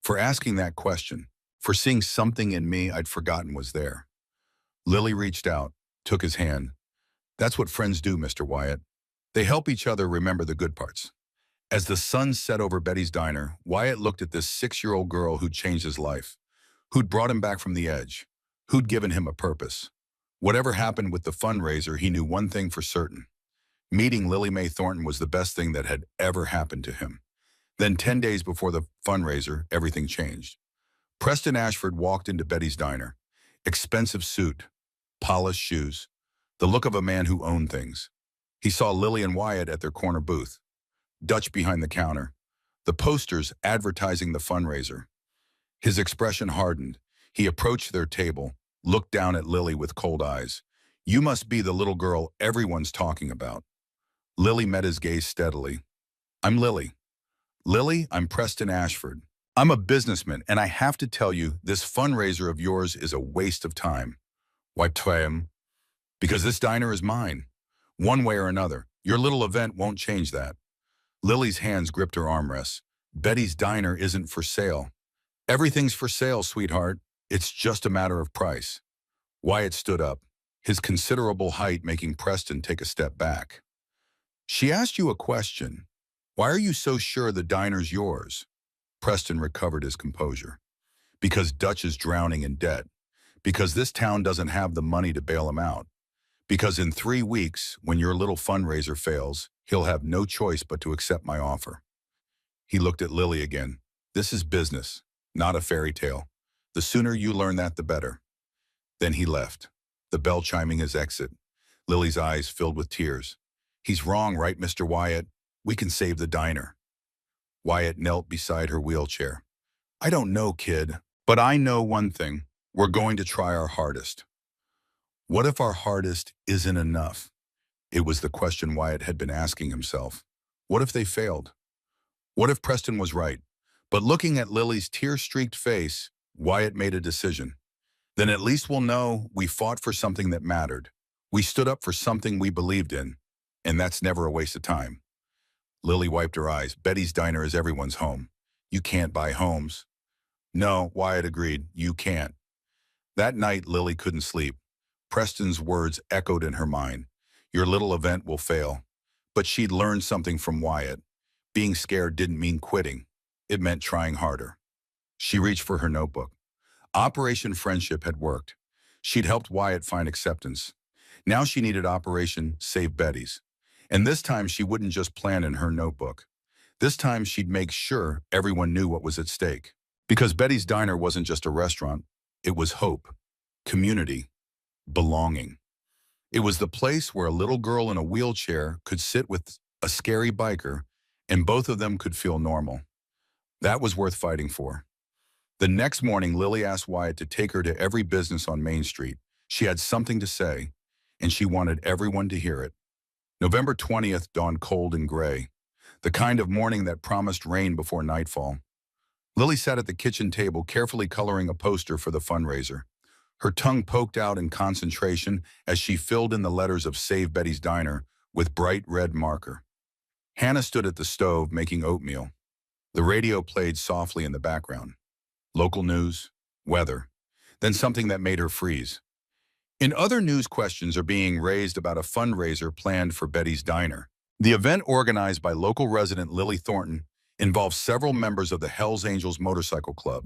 For asking that question, for seeing something in me I'd forgotten was there. Lily reached out, took his hand. That's what friends do, Mr. Wyatt. They help each other remember the good parts. As the sun set over Betty's diner, Wyatt looked at this 6-year-old girl who'd changed his life, who'd brought him back from the edge, who'd given him a purpose. Whatever happened with the fundraiser, he knew one thing for certain. Meeting Lily Mae Thornton was the best thing that had ever happened to him. Then 10 days before the fundraiser, everything changed. Preston Ashford walked into Betty's diner. Expensive suit, polished shoes, the look of a man who owned things. He saw Lily and Wyatt at their corner booth. Dutch behind the counter, the posters advertising the fundraiser. His expression hardened. He approached their table, looked down at Lily with cold eyes. You must be the little girl everyone's talking about. Lily met his gaze steadily. I'm Lily. Lily, I'm Preston Ashford. I'm a businessman, and I have to tell you, this fundraiser of yours is a waste of time. Why, Tim? Because this diner is mine. One way or another. Your little event won't change that. Lily's hands gripped her armrests. Betty's diner isn't for sale. Everything's for sale, sweetheart. It's just a matter of price. Wyatt stood up, his considerable height making Preston take a step back. She asked you a question. Why are you so sure the diner's yours? Preston recovered his composure. Because Dutch is drowning in debt. Because this town doesn't have the money to bail him out. Because in 3 weeks, when your little fundraiser fails, he'll have no choice but to accept my offer. He looked at Lily again. This is business, not a fairy tale. The sooner you learn that, the better. Then he left, the bell chiming his exit. Lily's eyes filled with tears. He's wrong, right, Mr. Wyatt? We can save the diner. Wyatt knelt beside her wheelchair. I don't know, kid, but I know one thing. We're going to try our hardest. What if our hardest isn't enough? It was the question Wyatt had been asking himself. What if they failed? What if Preston was right? But looking at Lily's tear-streaked face, Wyatt made a decision. Then at least we'll know we fought for something that mattered. We stood up for something we believed in. And that's never a waste of time. Lily wiped her eyes. Betty's Diner is everyone's home. You can't buy homes. No, Wyatt agreed. You can't. That night, Lily couldn't sleep. Preston's words echoed in her mind. Your little event will fail. But she'd learned something from Wyatt. Being scared didn't mean quitting. It meant trying harder. She reached for her notebook. Operation Friendship had worked. She'd helped Wyatt find acceptance. Now she needed Operation Save Betty's. And this time she wouldn't just plan in her notebook. This time she'd make sure everyone knew what was at stake. Because Betty's Diner wasn't just a restaurant. It was hope, community, belonging. It was the place where a little girl in a wheelchair could sit with a scary biker and both of them could feel normal. That was worth fighting for. The next morning, Lily asked Wyatt to take her to every business on Main Street. She had something to say, and she wanted everyone to hear it. November 20th dawned cold and gray, the kind of morning that promised rain before nightfall. Lily sat at the kitchen table, carefully coloring a poster for the fundraiser. Her tongue poked out in concentration as she filled in the letters of Save Betty's Diner with bright red marker. Hannah stood at the stove making oatmeal. The radio played softly in the background. Local news, weather, then something that made her freeze. In other news, questions are being raised about a fundraiser planned for Betty's Diner. The event, organized by local resident Lily Thornton, involves several members of the Hellsangels motorcycle club.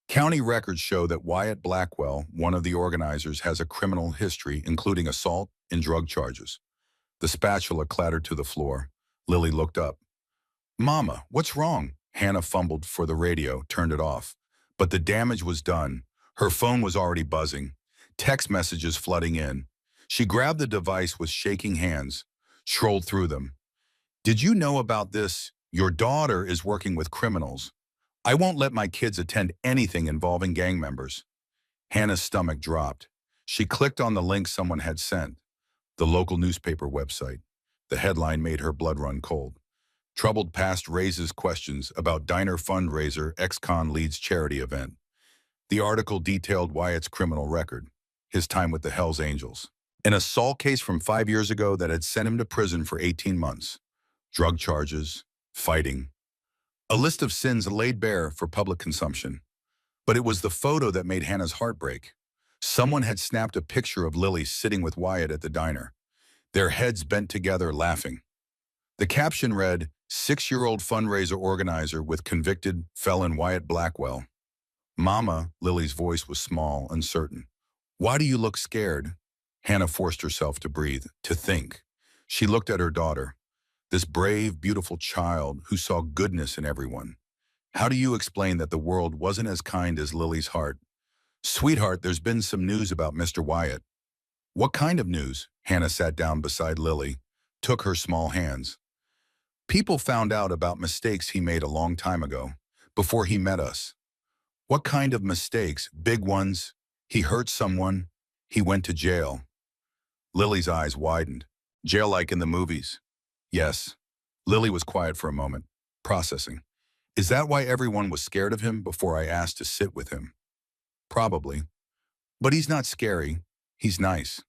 County records show that Wyatt Blackwell, one of the organizers, has a criminal history, including assault and drug charges. The spatula clattered to the floor. Lily looked up. Mama, what's wrong? Hannah fumbled for the radio, turned it off. But the damage was done. Her phone was already buzzing. Text messages flooding in. She grabbed the device with shaking hands, scrolled through them. Did you know about this? Your daughter is working with criminals. I won't let my kids attend anything involving gang members. Hannah's stomach dropped. She clicked on the link someone had sent, the local newspaper website. The headline made her blood run cold. Troubled past raises questions about diner fundraiser ex-con leads charity event. The article detailed Wyatt's criminal record, his time with the Hells Angels, an assault case from 5 years ago that had sent him to prison for 18 months, drug charges, fighting, a list of sins laid bare for public consumption. But it was the photo that made Hannah's heart break. Someone had snapped a picture of Lily sitting with Wyatt at the diner, their heads bent together laughing. The caption read, 6-year-old fundraiser organizer with convicted felon Wyatt Blackwell. Mama, Lily's voice was small, uncertain. Why do you look scared? Hannah forced herself to breathe, to think. She looked at her daughter, this brave, beautiful child who saw goodness in everyone. How do you explain that the world wasn't as kind as Lily's heart? Sweetheart, there's been some news about Mr. Wyatt. What kind of news? Hannah sat down beside Lily, took her small hands. People found out about mistakes he made a long time ago, before he met us. What kind of mistakes? Big ones. He hurt someone. He went to jail. Lily's eyes widened. Jail like in the movies. Yes. Lily was quiet for a moment, processing. Is that why everyone was scared of him before I asked to sit with him? Probably. But he's not scary. He's nice.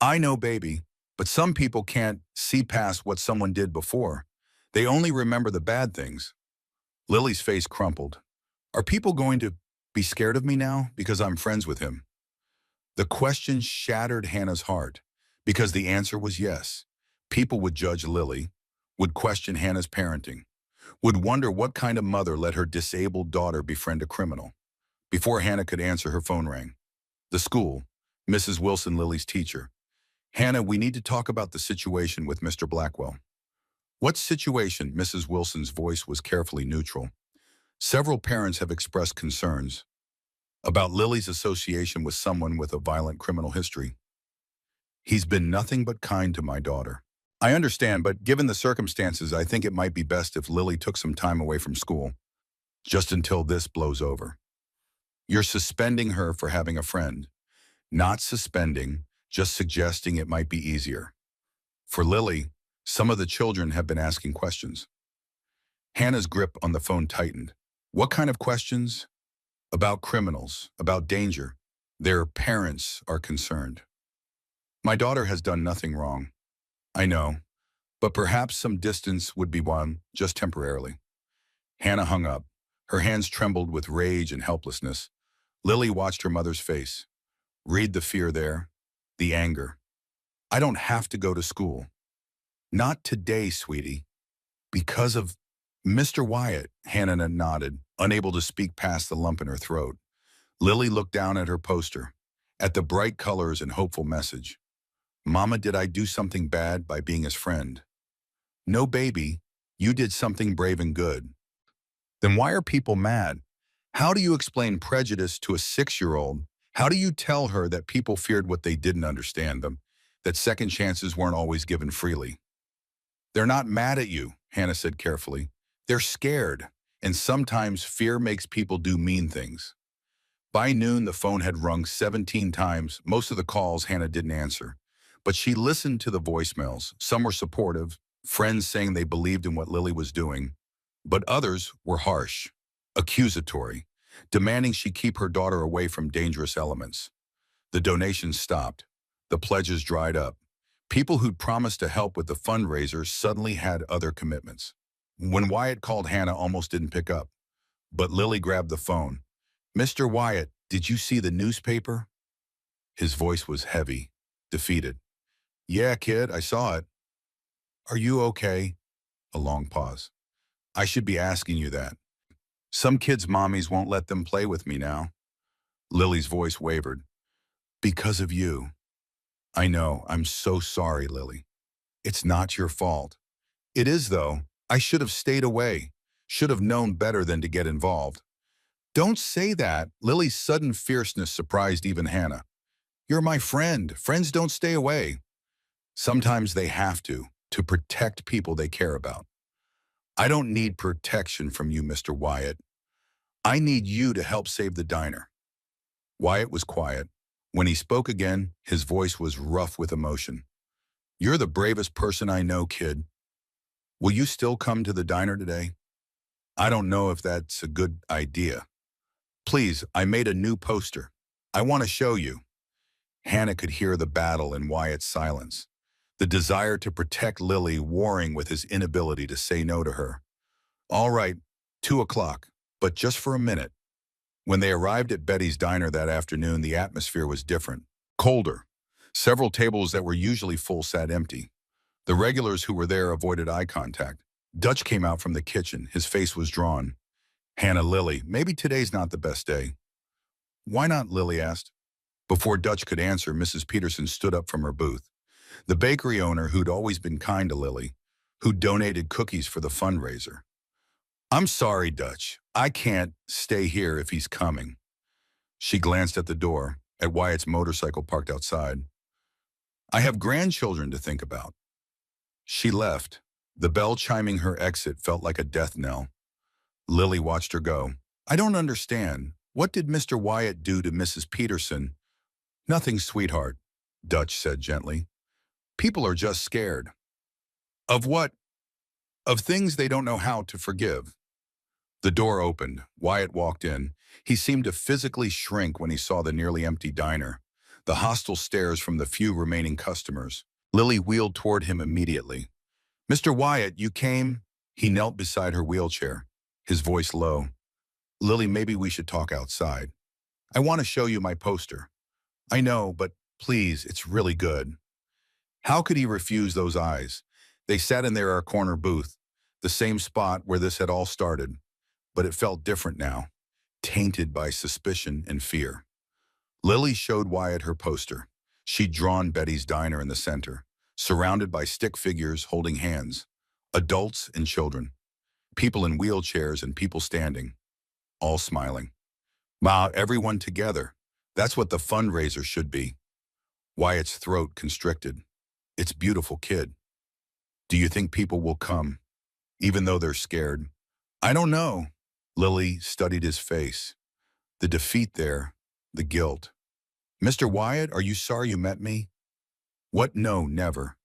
I know, baby, but some people can't see past what someone did before. They only remember the bad things. Lily's face crumpled. Are people going to Be scared of me now because I'm friends with him? The question shattered Hannah's heart because the answer was yes. People would judge Lily, would question Hannah's parenting, would wonder what kind of mother let her disabled daughter befriend a criminal. Before Hannah could answer, her phone rang. The school, Mrs. Wilson, Lily's teacher. Hannah, we need to talk about the situation with Mr. Blackwell. What situation? Mrs. Wilson's voice was carefully neutral. Several parents have expressed concerns about Lily's association with someone with a violent criminal history. He's been nothing but kind to my daughter. I understand, but given the circumstances, I think it might be best if Lily took some time away from school, just until this blows over. You're suspending her for having a friend. Not suspending, just suggesting it might be easier. For Lily, some of the children have been asking questions. Hannah's grip on the phone tightened. What kind of questions? About criminals, about danger. Their parents are concerned. My daughter has done nothing wrong. I know, but perhaps some distance would be won, just temporarily. Hannah hung up. Her hands trembled with rage and helplessness. Lily watched her mother's face. Read the fear there, the anger. I don't have to go to school. Not today, sweetie. Because of Mr. Wyatt, Hannah nodded, unable to speak past the lump in her throat. Lily looked down at her poster, at the bright colors and hopeful message. Mama, did I do something bad by being his friend? No, baby, you did something brave and good. Then why are people mad? How do you explain prejudice to a 6-year-old? How do you tell her that people feared what they didn't understand them, that second chances weren't always given freely? They're not mad at you, Hannah said carefully. They're scared, and sometimes fear makes people do mean things. By noon, the phone had rung 17 times. Most of the calls Hannah didn't answer. But she listened to the voicemails. Some were supportive, friends saying they believed in what Lily was doing. But others were harsh, accusatory, demanding she keep her daughter away from dangerous elements. The donations stopped. The pledges dried up. People who'd promised to help with the fundraiser suddenly had other commitments. When Wyatt called, Hannah almost didn't pick up. But Lily grabbed the phone. Mr. Wyatt, did you see the newspaper? His voice was heavy, defeated. Yeah, kid, I saw it. Are you okay? A long pause. I should be asking you that. Some kids' mommies won't let them play with me now. Lily's voice wavered. Because of you. I know, I'm so sorry, Lily. It's not your fault. It is, though. I should have stayed away. Should have known better than to get involved. Don't say that. Lily's sudden fierceness surprised even Hannah. You're my friend. Friends don't stay away. Sometimes they have to protect people they care about. I don't need protection from you, Mr. Wyatt. I need you to help save the diner. Wyatt was quiet. When he spoke again, his voice was rough with emotion. You're the bravest person I know, kid. Will you still come to the diner today? I don't know if that's a good idea. Please, I made a new poster. I want to show you. Hannah could hear the battle in Wyatt's silence, the desire to protect Lily warring with his inability to say no to her. All right, 2 o'clock, but just for a minute. When they arrived at Betty's diner that afternoon, the atmosphere was different, colder. Several tables that were usually full sat empty. The regulars who were there avoided eye contact. Dutch came out from the kitchen. His face was drawn. Hannah, Lily, maybe today's not the best day. Why not? Lily asked. Before Dutch could answer, Mrs. Peterson stood up from her booth. The bakery owner who'd always been kind to Lily, who donated cookies for the fundraiser. I'm sorry, Dutch. I can't stay here if he's coming. She glanced at the door, at Wyatt's motorcycle parked outside. I have grandchildren to think about. She left. The bell chiming her exit felt like a death knell. Lily watched her go. I don't understand. What did Mr. Wyatt do to Mrs. Peterson? Nothing, sweetheart, Dutch said gently. People are just scared. Of what? Of things they don't know how to forgive. The door opened. Wyatt walked in. He seemed to physically shrink when he saw the nearly empty diner, the hostile stares from the few remaining customers. Lily wheeled toward him immediately. Mr. Wyatt, you came? He knelt beside her wheelchair, his voice low. Lily, maybe we should talk outside. I want to show you my poster. I know, but please, it's really good. How could he refuse those eyes? They sat in their corner booth, the same spot where this had all started, but it felt different now, tainted by suspicion and fear. Lily showed Wyatt her poster. She'd drawn Betty's diner in the center, surrounded by stick figures holding hands, adults and children, people in wheelchairs and people standing, all smiling. Wow, everyone together. That's what the fundraiser should be. Wyatt's throat constricted. It's beautiful, kid. Do you think people will come, even though they're scared? I don't know. Lily studied his face. The defeat there, the guilt. Mr. Wyatt, are you sorry you met me? What? No, never.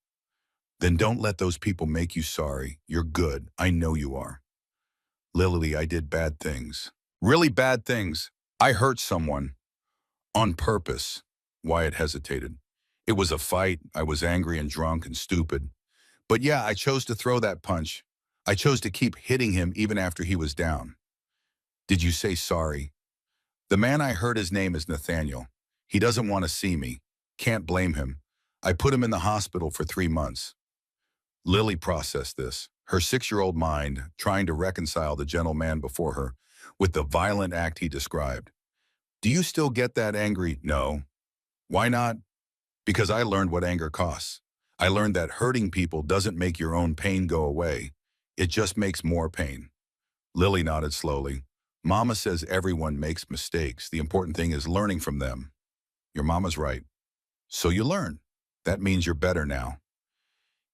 Then don't let those people make you sorry. You're good. I know you are. Lily, I did bad things. Really bad things. I hurt someone. On purpose. Wyatt hesitated. It was a fight. I was angry and drunk and stupid. But yeah, I chose to throw that punch. I chose to keep hitting him even after he was down. Did you say sorry? The man I hurt, his name is Nathaniel. He doesn't want to see me. Can't blame him. I put him in the hospital for 3 months. Lily processed this, her 6-year-old mind trying to reconcile the gentleman before her with the violent act he described. Do you still get that angry? No. Why not? Because I learned what anger costs. I learned that hurting people doesn't make your own pain go away. It just makes more pain. Lily nodded slowly. Mama says everyone makes mistakes. The important thing is learning from them. Your mama's right. So you learn. That means you're better now.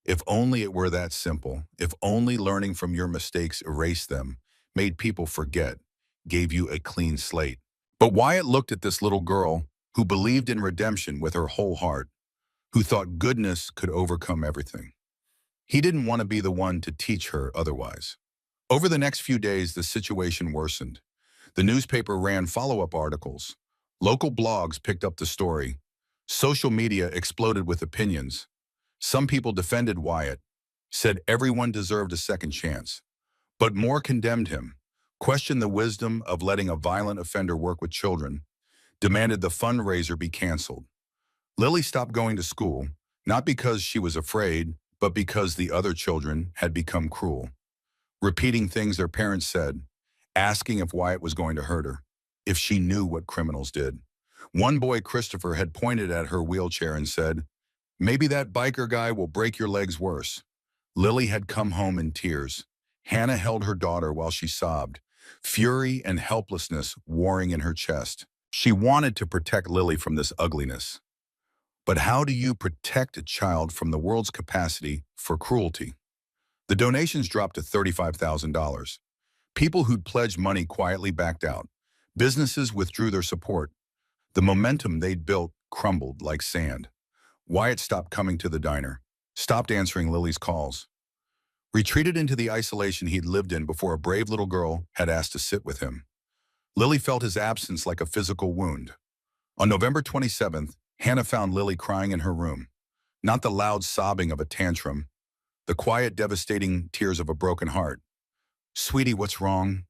If only it were that simple. If only learning from your mistakes erased them, made people forget, gave you a clean slate. But Wyatt looked at this little girl who believed in redemption with her whole heart, who thought goodness could overcome everything. He didn't want to be the one to teach her otherwise. Over the next few days, the situation worsened. The newspaper ran follow-up articles. Local blogs picked up the story. Social media exploded with opinions. Some people defended Wyatt, said everyone deserved a second chance. But more condemned him, questioned the wisdom of letting a violent offender work with children, demanded the fundraiser be canceled. Lily stopped going to school, not because she was afraid, but because the other children had become cruel, repeating things their parents said, asking if Wyatt was going to hurt her, if she knew what criminals did. One boy, Christopher, had pointed at her wheelchair and said, "Maybe that biker guy will break your legs worse." Lily had come home in tears. Hannah held her daughter while she sobbed, fury and helplessness warring in her chest. She wanted to protect Lily from this ugliness. But how do you protect a child from the world's capacity for cruelty? The donations dropped to $35,000. People who'd pledged money quietly backed out. Businesses withdrew their support. The momentum they'd built crumbled like sand. Wyatt stopped coming to the diner, stopped answering Lily's calls, retreated into the isolation he'd lived in before a brave little girl had asked to sit with him. Lily felt his absence like a physical wound. On November 27th, Hannah found Lily crying in her room. Not the loud sobbing of a tantrum, the quiet, devastating tears of a broken heart. "Sweetie, what's wrong?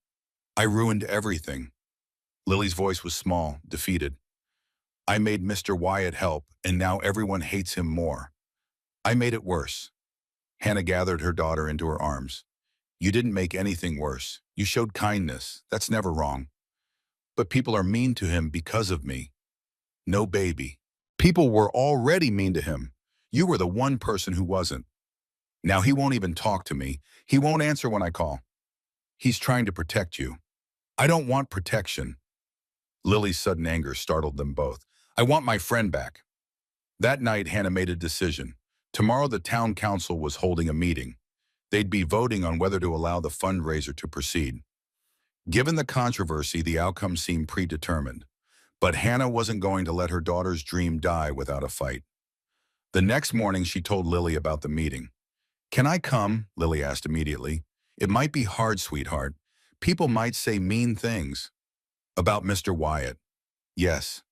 I ruined everything." Lily's voice was small, defeated. "I made Mr. Wyatt help, and now everyone hates him more. I made it worse." Hannah gathered her daughter into her arms. "You didn't make anything worse. You showed kindness. That's never wrong. But people are mean to him because of me." "No, baby. People were already mean to him. You were the one person who wasn't. Now he won't even talk to me. He won't answer when I call. He's trying to protect you." "I don't want protection." Lily's sudden anger startled them both. "I want my friend back." That night, Hannah made a decision. Tomorrow, the town council was holding a meeting. They'd be voting on whether to allow the fundraiser to proceed. Given the controversy, the outcome seemed predetermined. But Hannah wasn't going to let her daughter's dream die without a fight. The next morning, she told Lily about the meeting. "Can I come?" Lily asked immediately. "It might be hard, sweetheart. People might say mean things." "About Mr. Wyatt." "Yes."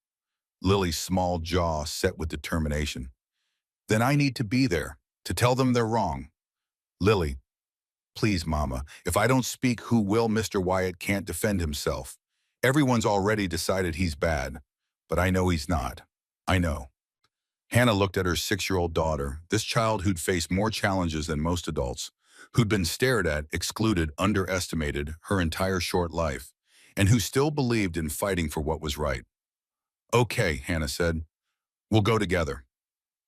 Lily's small jaw set with determination. "Then I need to be there, to tell them they're wrong." "Lily, Please, Mama, if I don't speak, who will? Mr. Wyatt can't defend himself. Everyone's already decided he's bad, but I know he's not. I know. Hannah looked at her 6-year-old daughter, this child who'd faced more challenges than most adults, who'd been stared at, excluded, underestimated her entire short life, and who still believed in fighting for what was right. Okay, Hannah said, we'll go together.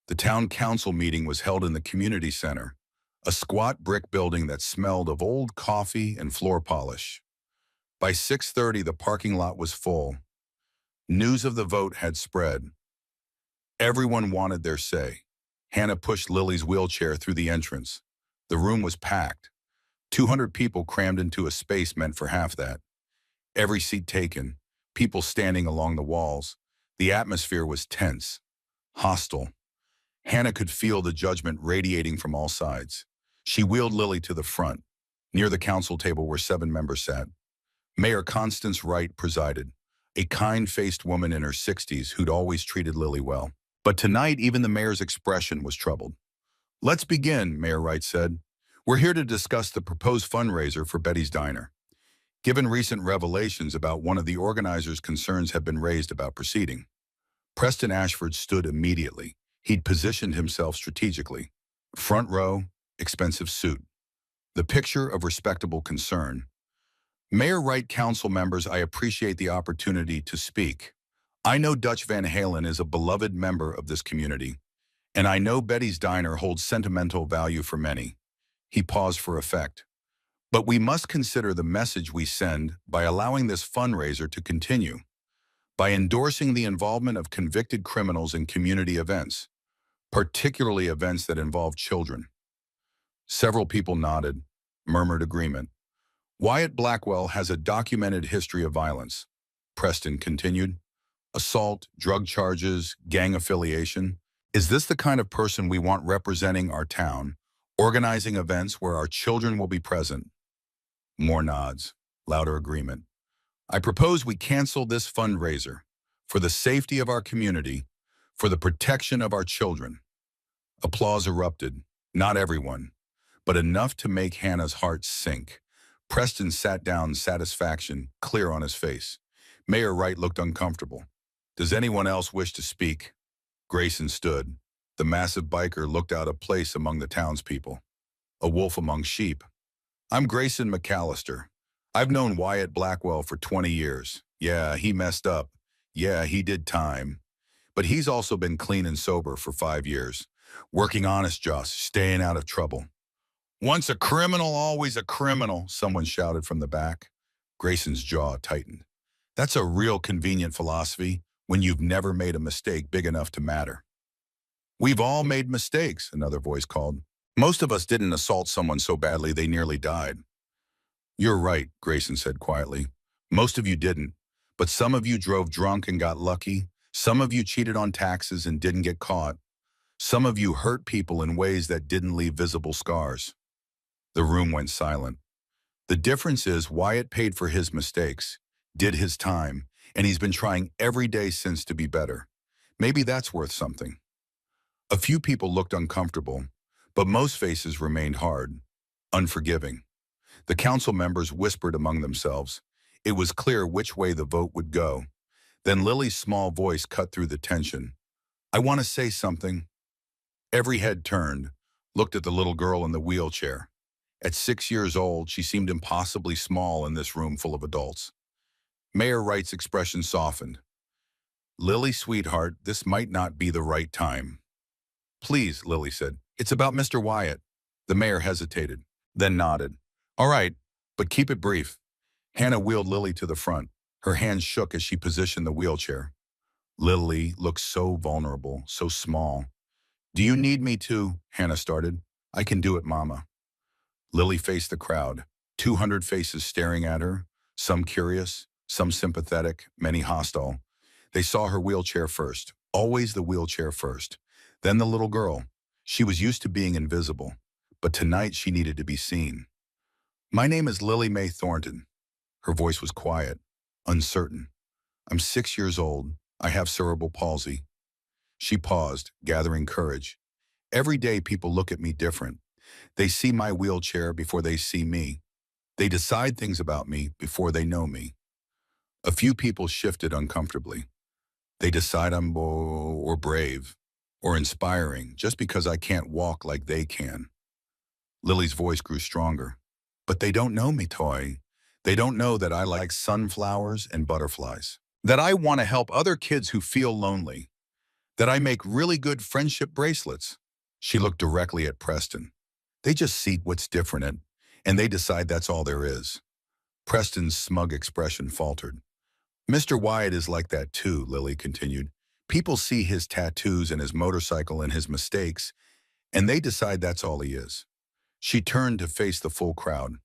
The town council meeting was held in the community center, a squat brick building that smelled of old coffee and floor polish. By 6:30, the parking lot was full. News of the vote had spread. Everyone wanted their say. Hannah pushed Lily's wheelchair through the entrance. The room was packed. 200 people crammed into a space meant for half that. Every seat taken, people standing along the walls. The atmosphere was tense, hostile. Hannah could feel the judgment radiating from all sides. She wheeled Lily to the front, near the council table where 7 members sat. Mayor Constance Wright presided, a kind-faced woman in her 60s who'd always treated Lily well. But tonight, even the mayor's expression was troubled. Let's begin, Mayor Wright said. We're here to discuss the proposed fundraiser for Betty's Diner. Given recent revelations about one of the organizers, concerns have been raised about proceeding. Preston Ashford stood immediately. He'd positioned himself strategically. Front row, expensive suit. The picture of respectable concern. Mayor Wright, council members, I appreciate the opportunity to speak. I know Dutch Van Halen is a beloved member of this community, and I know Betty's Diner holds sentimental value for many. He paused for effect. But we must consider the message we send by allowing this fundraiser to continue, by endorsing the involvement of convicted criminals in community events, particularly events that involve children. Several people nodded, murmured agreement. Wyatt Blackwell has a documented history of violence, Preston continued. Assault, drug charges, gang affiliation. Is this the kind of person we want representing our town, organizing events where our children will be present? More nods, louder agreement. I propose we cancel this fundraiser for the safety of our community, for the protection of our children. Applause erupted, not everyone, but enough to make Hannah's heart sink. Preston sat down, satisfaction clear on his face. Mayor Wright looked uncomfortable. Does anyone else wish to speak? Grayson stood. The massive biker looked out of place among the townspeople. A wolf among sheep. I'm Grayson McAllister. I've known Wyatt Blackwell for 20 years. Yeah, he messed up. Yeah, he did time. But he's also been clean and sober for 5 years. Working honest jobs, staying out of trouble. Once a criminal, always a criminal, someone shouted from the back. Grayson's jaw tightened. That's a real convenient philosophy when you've never made a mistake big enough to matter. We've all made mistakes, another voice called. Most of us didn't assault someone so badly they nearly died. You're right, Grayson said quietly. Most of you didn't, but some of you drove drunk and got lucky. Some of you cheated on taxes and didn't get caught. Some of you hurt people in ways that didn't leave visible scars. The room went silent. The difference is Wyatt paid for his mistakes, did his time, and he's been trying every day since to be better. Maybe that's worth something. A few people looked uncomfortable, but most faces remained hard, unforgiving. The council members whispered among themselves. It was clear which way the vote would go. Then Lily's small voice cut through the tension. I want to say something. Every head turned, looked at the little girl in the wheelchair. At 6 years old, she seemed impossibly small in this room full of adults. Mayor Wright's expression softened. Lily, sweetheart, this might not be the right time. Please, Lily said. It's about Mr. Wyatt. The mayor hesitated, then nodded. All right, but keep it brief. Hannah wheeled Lily to the front. Her hands shook as she positioned the wheelchair. Lily looked so vulnerable, so small. Do you need me to? Hannah started. I can do it, Mama. Lily faced the crowd, 200 faces staring at her, some curious, some sympathetic, many hostile. They saw her wheelchair first, always the wheelchair first. Then the little girl. She was used to being invisible, but tonight she needed to be seen. My name is Lily Mae Thornton. Her voice was quiet, uncertain. I'm 6 years old. I have cerebral palsy. She paused, gathering courage. Every day people look at me different. They see my wheelchair before they see me. They decide things about me before they know me. A few people shifted uncomfortably. They decide I'm or brave or inspiring just because I can't walk like they can. Lily's voice grew stronger. But they don't know me, Toy. They don't know that I like sunflowers and butterflies. That I want to help other kids who feel lonely. That I make really good friendship bracelets. She looked directly at Preston. They just see what's different and they decide that's all there is. Preston's smug expression faltered. Mr. Wyatt is like that too, Lily continued. People see his tattoos and his motorcycle and his mistakes, and they decide that's all he is. She turned to face the full crowd.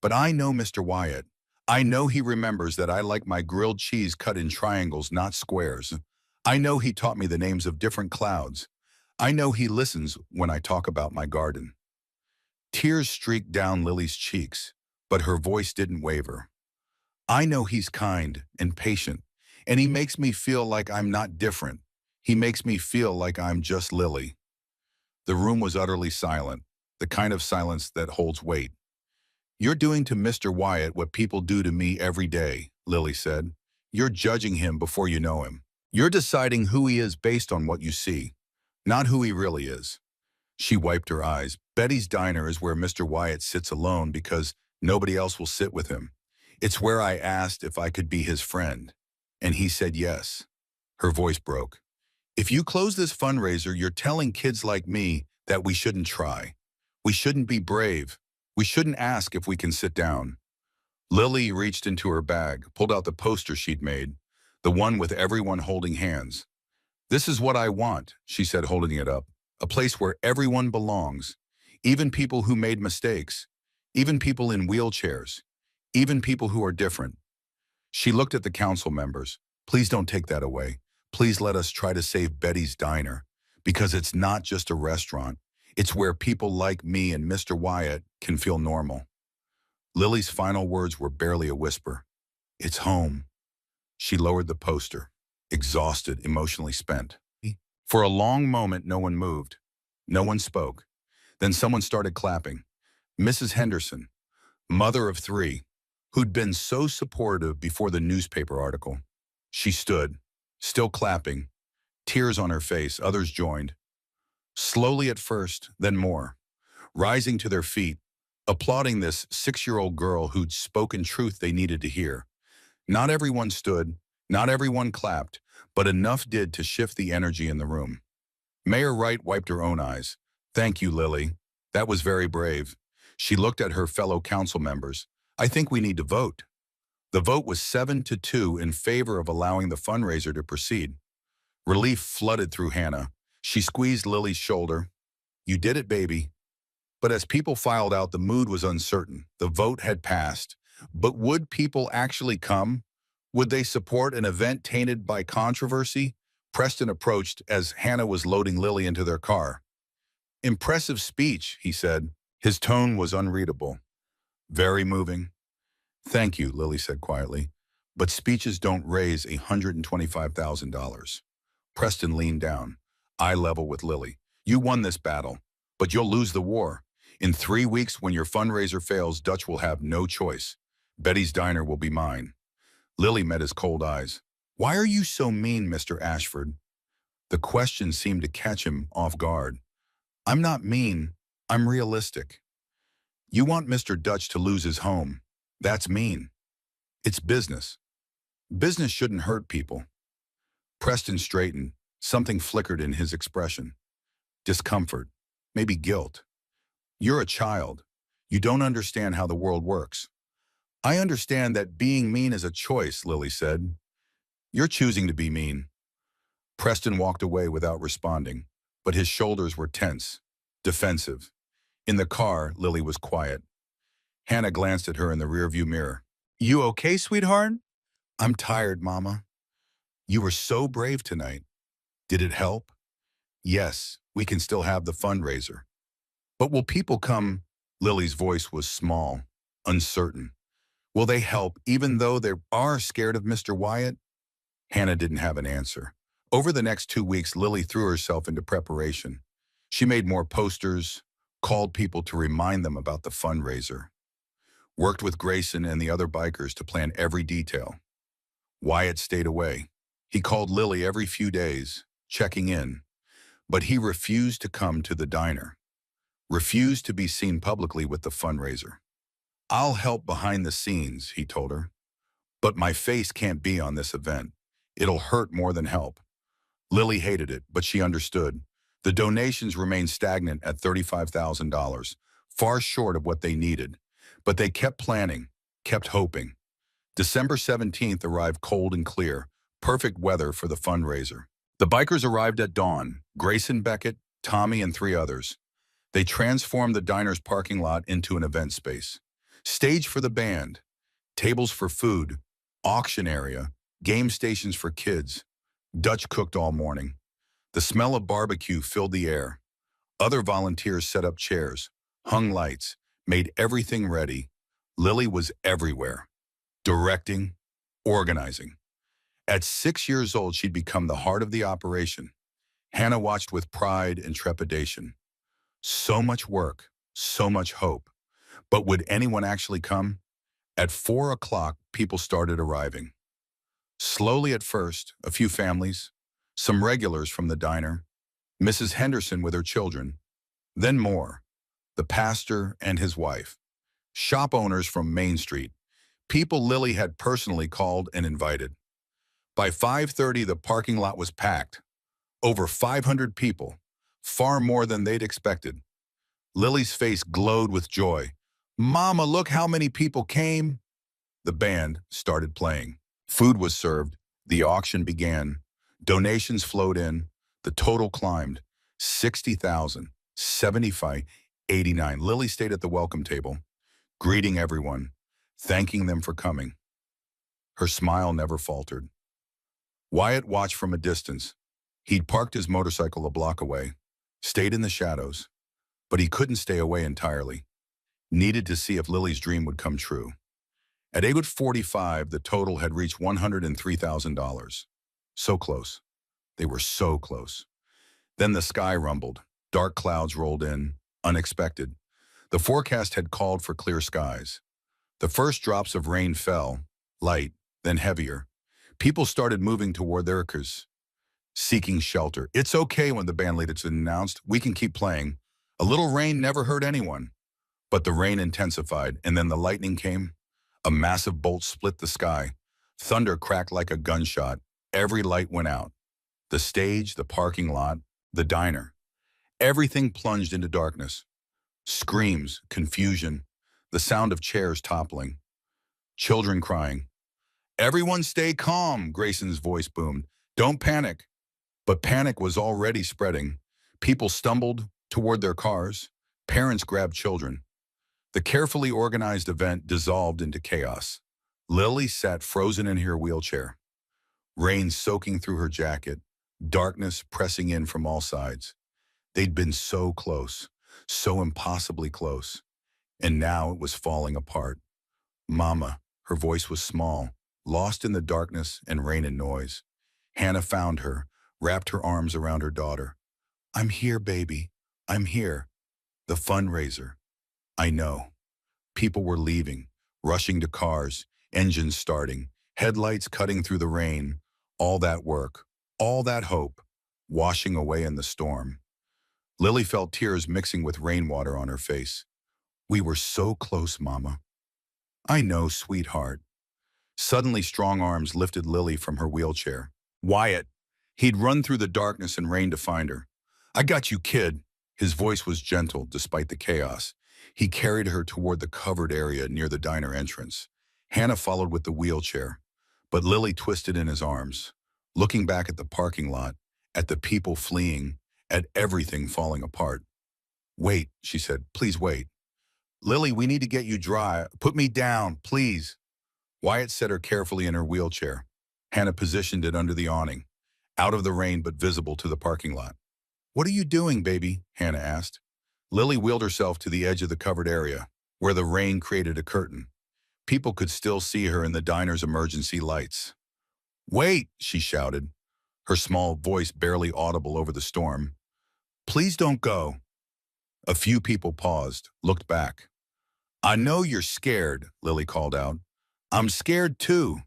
But I know Mr. Wyatt. I know he remembers that I like my grilled cheese cut in triangles, not squares. I know he taught me the names of different clouds. I know he listens when I talk about my garden. Tears streaked down Lily's cheeks, but her voice didn't waver. I know he's kind and patient, and he makes me feel like I'm not different. He makes me feel like I'm just Lily. The room was utterly silent, the kind of silence that holds weight. You're doing to Mr. Wyatt what people do to me every day, Lily said. You're judging him before you know him. You're deciding who he is based on what you see, not who he really is. She wiped her eyes. Betty's Diner is where Mr. Wyatt sits alone because nobody else will sit with him. It's where I asked if I could be his friend, and he said yes. Her voice broke. If you close this fundraiser, you're telling kids like me that we shouldn't try. We shouldn't be brave. We shouldn't ask if we can sit down. Lily reached into her bag, pulled out the poster she'd made, the one with everyone holding hands. This is what I want, she said, holding it up. A place where everyone belongs, even people who made mistakes, even people in wheelchairs, even people who are different. She looked at the council members. Please don't take that away. Please let us try to save Betty's Diner, because it's not just a restaurant. It's where people like me and Mr. Wyatt can feel normal. Lily's final words were barely a whisper. It's home. She lowered the poster, exhausted, emotionally spent. For a long moment, no one moved. No one spoke. Then someone started clapping. Mrs. Henderson, mother of three, who'd been so supportive before the newspaper article. She stood, still clapping, tears on her face. Others joined. Slowly at first, then more, rising to their feet, applauding this 6-year-old girl who'd spoken truth they needed to hear. Not everyone stood, not everyone clapped, but enough did to shift the energy in the room. Mayor Wright wiped her own eyes. Thank you, Lily. That was very brave. She looked at her fellow council members. I think we need to vote. The vote was 7-2 in favor of allowing the fundraiser to proceed. Relief flooded through Hannah. She squeezed Lily's shoulder. You did it, baby. But as people filed out, the mood was uncertain. The vote had passed. But would people actually come? Would they support an event tainted by controversy? Preston approached as Hannah was loading Lily into their car. Impressive speech, he said. His tone was unreadable. Very moving. Thank you, Lily said quietly. But speeches don't raise $125,000. Preston leaned down, eye level with Lily. You won this battle, but you'll lose the war. In 3 weeks, when your fundraiser fails, Dutch will have no choice. Betty's Diner will be mine. Lily met his cold eyes. Why are you so mean, Mr. Ashford? The question seemed to catch him off guard. I'm not mean. I'm realistic. You want Mr. Dutch to lose his home. That's mean. It's business. Business shouldn't hurt people. Preston straightened. Something flickered in his expression. Discomfort. Maybe guilt. You're a child. You don't understand how the world works. I understand that being mean is a choice, Lily said. You're choosing to be mean. Preston walked away without responding, but his shoulders were tense, defensive. In the car, Lily was quiet. Hannah glanced at her in the rearview mirror. You okay, sweetheart? I'm tired, Mama. You were so brave tonight. Did it help? Yes, we can still have the fundraiser. But will people come? Lily's voice was small, uncertain. Will they help even though they are scared of Mr. Wyatt? Hannah didn't have an answer. Over the next 2 weeks, Lily threw herself into preparation. She made more posters, called people to remind them about the fundraiser, worked with Grayson and the other bikers to plan every detail. Wyatt stayed away. He called Lily every few days, checking in, but he refused to come to the diner, refused to be seen publicly with the fundraiser. "I'll help behind the scenes," he told her, "but my face can't be on this event. It'll hurt more than help." Lily hated it, but she understood. The donations remained stagnant at $35,000, far short of what they needed. But they kept planning, kept hoping. December 17th arrived cold and clear, perfect weather for the fundraiser. The bikers arrived at dawn, Grayson Beckett, Tommy, and 3 others. They transformed the diner's parking lot into an event space. Stage for the band, tables for food, auction area, game stations for kids. Dutch cooked all morning. The smell of barbecue filled the air. Other volunteers set up chairs, hung lights, made everything ready. Lily was everywhere, directing, organizing. At 6 years old, she'd become the heart of the operation. Hannah watched with pride and trepidation. So much work, so much hope. But would anyone actually come? At 4 o'clock, people started arriving. Slowly at first, a few families, some regulars from the diner, Mrs. Henderson with her children, then more, the pastor and his wife, shop owners from Main Street, people Lily had personally called and invited. By 5:30, the parking lot was packed. Over 500 people, far more than they'd expected. Lily's face glowed with joy. "Mama, look how many people came." The band started playing. Food was served. The auction began. Donations flowed in. The total climbed. 60,000, 75, 89. Lily stayed at the welcome table, greeting everyone, thanking them for coming. Her smile never faltered. Wyatt watched from a distance. He'd parked his motorcycle a block away, stayed in the shadows, but he couldn't stay away entirely. Needed to see if Lily's dream would come true. At 8:45, the total had reached $103,000. So close. They were so close. Then the sky rumbled. Dark clouds rolled in, unexpected. The forecast had called for clear skies. The first drops of rain fell, light, then heavier. People started moving toward their cars, seeking shelter. "It's okay," when the band leader announced. "We can keep playing. A little rain never hurt anyone." But the rain intensified, and then the lightning came. A massive bolt split the sky. Thunder cracked like a gunshot. Every light went out. The stage, the parking lot, the diner. Everything plunged into darkness. Screams, confusion, the sound of chairs toppling. Children crying. "Everyone stay calm," Grayson's voice boomed. "Don't panic." But panic was already spreading. People stumbled toward their cars. Parents grabbed children. The carefully organized event dissolved into chaos. Lily sat frozen in her wheelchair, rain soaking through her jacket, darkness pressing in from all sides. They'd been so close, so impossibly close, and now it was falling apart. "Mama," her voice was small, lost in the darkness and rain and noise. Hannah found her, wrapped her arms around her daughter. "I'm here, baby. I'm here." The fundraiser. I know. People were leaving, rushing to cars, engines starting, headlights cutting through the rain. All that work, all that hope, washing away in the storm. Lily felt tears mixing with rainwater on her face. "We were so close, Mama." "I know, sweetheart." Suddenly, strong arms lifted Lily from her wheelchair. Wyatt. He'd run through the darkness and rain to find her. "I got you, kid." His voice was gentle despite the chaos. He carried her toward the covered area near the diner entrance. Hannah followed with the wheelchair, but Lily twisted in his arms, looking back at the parking lot, at the people fleeing, at everything falling apart. "Wait," she said, "please wait." "Lily, we need to get you dry. Put me down, please." Wyatt set her carefully in her wheelchair. Hannah positioned it under the awning, out of the rain but visible to the parking lot. "What are you doing, baby?" Hannah asked. Lily wheeled herself to the edge of the covered area, where the rain created a curtain. People could still see her in the diner's emergency lights. "Wait," she shouted, her small voice barely audible over the storm. "Please don't go." A few people paused, looked back. I know you're scared, Lily called out. I'm scared too.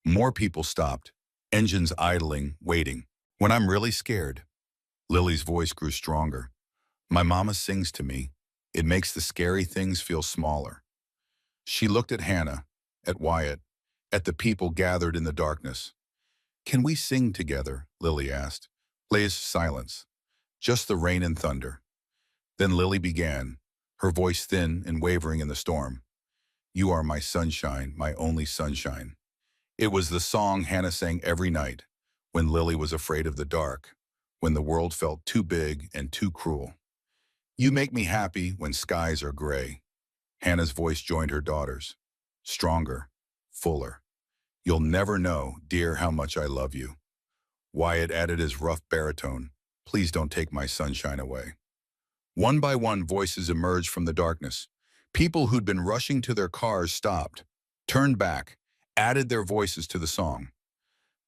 More people stopped, engines idling, waiting. When I'm really scared, Lily's voice grew stronger. My mama sings to me. It makes the scary things feel smaller. She looked at Hannah, at Wyatt, at the people gathered in the darkness. Can we sing together? Lily asked. Please, silence. Just the rain and thunder. Then Lily began, her voice thin and wavering in the storm. You are my sunshine, my only sunshine. It was the song Hannah sang every night, when Lily was afraid of the dark, when the world felt too big and too cruel. You make me happy when skies are gray. Hannah's voice joined her daughter's. Stronger, fuller. You'll never know, dear, how much I love you. Wyatt added his rough baritone. Please don't take my sunshine away. One by one, voices emerged from the darkness. People who'd been rushing to their cars stopped, turned back, added their voices to the song.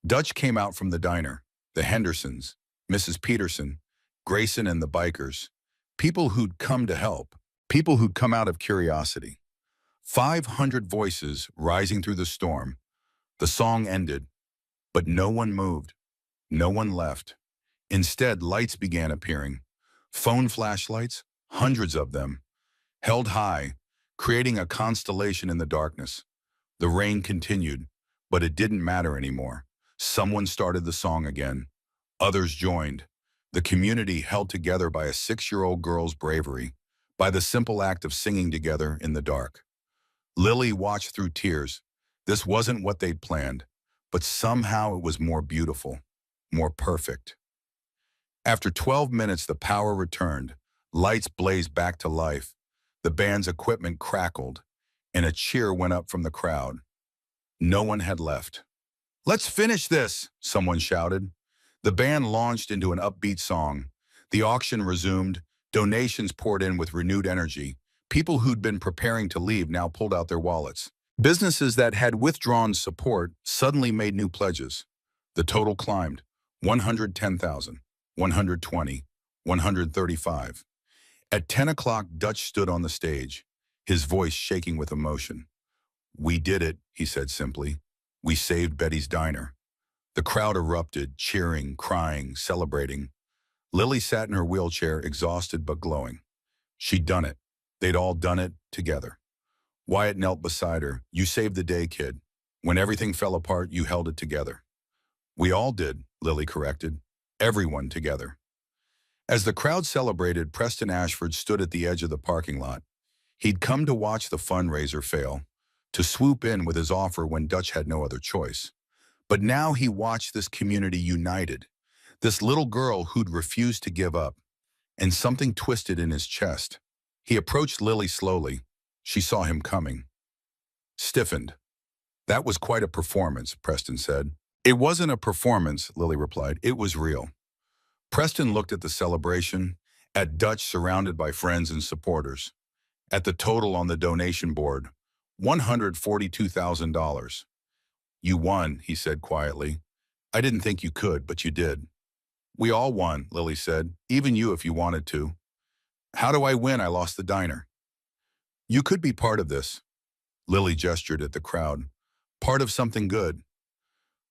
Dutch came out from the diner, the Hendersons, Mrs. Peterson, Grayson and the bikers, people who'd come to help, people who'd come out of curiosity. 500 voices rising through the storm. The song ended, but no one moved, no one left. Instead, lights began appearing. Phone flashlights, hundreds of them, held high, creating a constellation in the darkness. The rain continued, but it didn't matter anymore. Someone started the song again. Others joined. The community held together by a 6-year-old girl's bravery, by the simple act of singing together in the dark. Lily watched through tears. This wasn't what they'd planned, but somehow it was more beautiful, more perfect. After 12 minutes, the power returned. Lights blazed back to life. The band's equipment crackled, and a cheer went up from the crowd. No one had left. Let's finish this, someone shouted. The band launched into an upbeat song. The auction resumed. Donations poured in with renewed energy. People who'd been preparing to leave now pulled out their wallets. Businesses that had withdrawn support suddenly made new pledges. The total climbed. 110,000, 120, 135. At 10 o'clock, Dutch stood on the stage, his voice shaking with emotion. We did it, he said simply. We saved Betty's diner. The crowd erupted, cheering, crying, celebrating. Lily sat in her wheelchair, exhausted but glowing. She'd done it. They'd all done it together. Wyatt knelt beside her. You saved the day, kid. When everything fell apart, you held it together. We all did, Lily corrected. Everyone together. As the crowd celebrated, Preston Ashford stood at the edge of the parking lot. He'd come to watch the fundraiser fail, to swoop in with his offer when Dutch had no other choice. But now he watched this community united, this little girl who'd refused to give up, and something twisted in his chest. He approached Lily slowly. She saw him coming. Stiffened. That was quite a performance, Preston said. It wasn't a performance, Lily replied. It was real. Preston looked at the celebration, at Dutch surrounded by friends and supporters, at the total on the donation board, $142,000. You won, he said quietly. I didn't think you could, but you did. We all won, Lily said, even you if you wanted to. How do I win? I lost the diner. You could be part of this. Lily gestured at the crowd. Part of something good.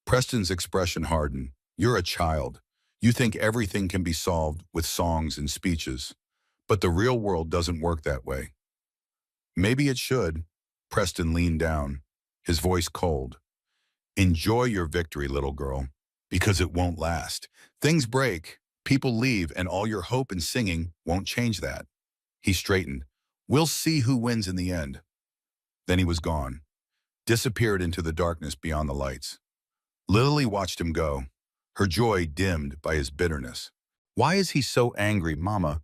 Preston's expression hardened. You're a child. You think everything can be solved with songs and speeches. But the real world doesn't work that way. Maybe it should. Preston leaned down, his voice cold. Enjoy your victory, little girl, because it won't last. Things break, people leave, and all your hope and singing won't change that. He straightened. We'll see who wins in the end. Then he was gone, disappeared into the darkness beyond the lights. Lily watched him go, her joy dimmed by his bitterness. Why is he so angry, Mama?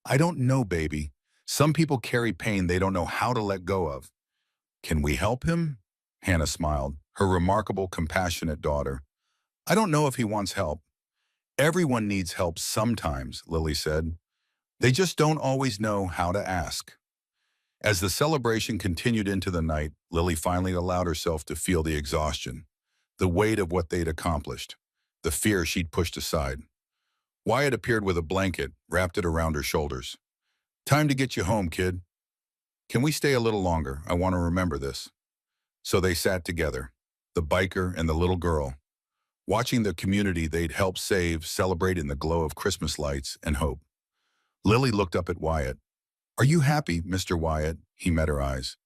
I don't know, baby. Some people carry pain they don't know how to let go of. Can we help him? Hannah smiled, her remarkable, compassionate daughter. I don't know if he wants help. Everyone needs help sometimes, Lily said. They just don't always know how to ask. As the celebration continued into the night, Lily finally allowed herself to feel the exhaustion, the weight of what they'd accomplished, the fear she'd pushed aside. Wyatt appeared with a blanket, wrapped it around her shoulders. Time to get you home, kid. Can we stay a little longer? I want to remember this. So they sat together, the biker and the little girl, watching the community they'd helped save celebrate in the glow of Christmas lights and hope. Lily looked up at Wyatt. Are you happy, Mr. Wyatt? He met her eyes.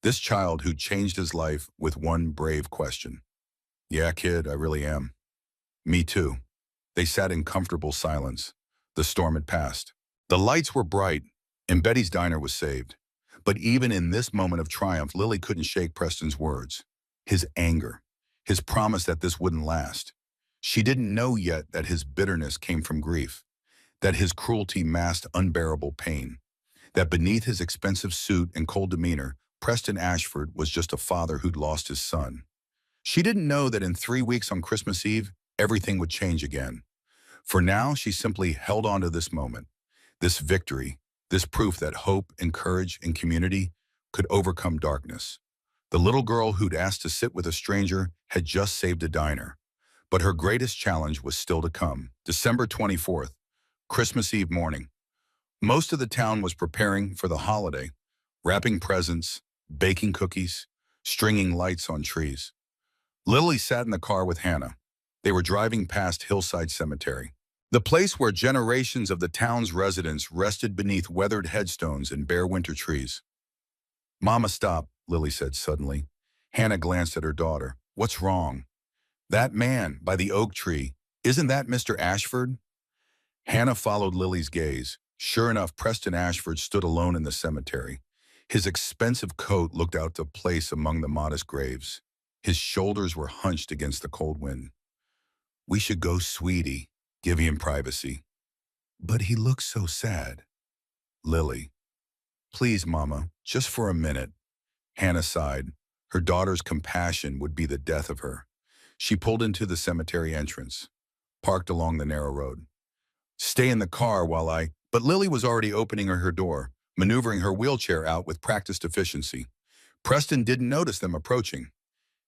This child who changed his life with one brave question. Yeah, kid, I really am. Me too. They sat in comfortable silence. The storm had passed. The lights were bright, and Betty's diner was saved. But even in this moment of triumph, Lily couldn't shake Preston's words. His anger. His promise that this wouldn't last. She didn't know yet that his bitterness came from grief. That his cruelty masked unbearable pain. That beneath his expensive suit and cold demeanor, Preston Ashford was just a father who'd lost his son. She didn't know that in 3 weeks on Christmas Eve, everything would change again. For now, she simply held on to this moment, this victory, this proof that hope and courage and community could overcome darkness. The little girl who'd asked to sit with a stranger had just saved a diner. But her greatest challenge was still to come. December 24th, Christmas Eve morning. Most of the town was preparing for the holiday, wrapping presents, baking cookies, stringing lights on trees. Lily sat in the car with Hannah. They were driving past Hillside Cemetery, the place where generations of the town's residents rested beneath weathered headstones and bare winter trees. Mama, stop, Lily said suddenly. Hannah glanced at her daughter. What's wrong? That man by the oak tree, isn't that Mr. Ashford? Hannah followed Lily's gaze. Sure enough, Preston Ashford stood alone in the cemetery. His expensive coat looked out of place among the modest graves. His shoulders were hunched against the cold wind. We should go, sweetie, give him privacy. But he looks so sad. Lily. Please, Mama, just for a minute. Hannah sighed. Her daughter's compassion would be the death of her. She pulled into the cemetery entrance, parked along the narrow road. Stay in the car while I... But Lily was already opening her door, maneuvering her wheelchair out with practiced efficiency. Preston didn't notice them approaching.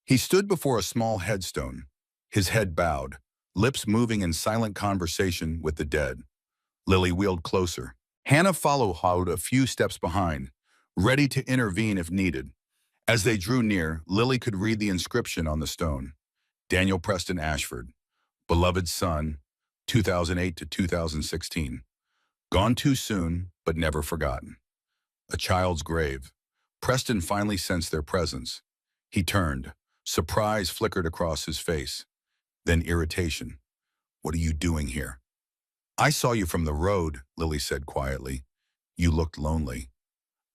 He stood before a small headstone, his head bowed, lips moving in silent conversation with the dead. Lily wheeled closer. Hannah followed a few steps behind, ready to intervene if needed. As they drew near, Lily could read the inscription on the stone. Daniel Preston Ashford, beloved son, 2008 to 2016. Gone too soon, but never forgotten. A child's grave. Preston finally sensed their presence. He turned. Surprise flickered across his face. Then irritation. What are you doing here? I saw you from the road, Lily said quietly. You looked lonely.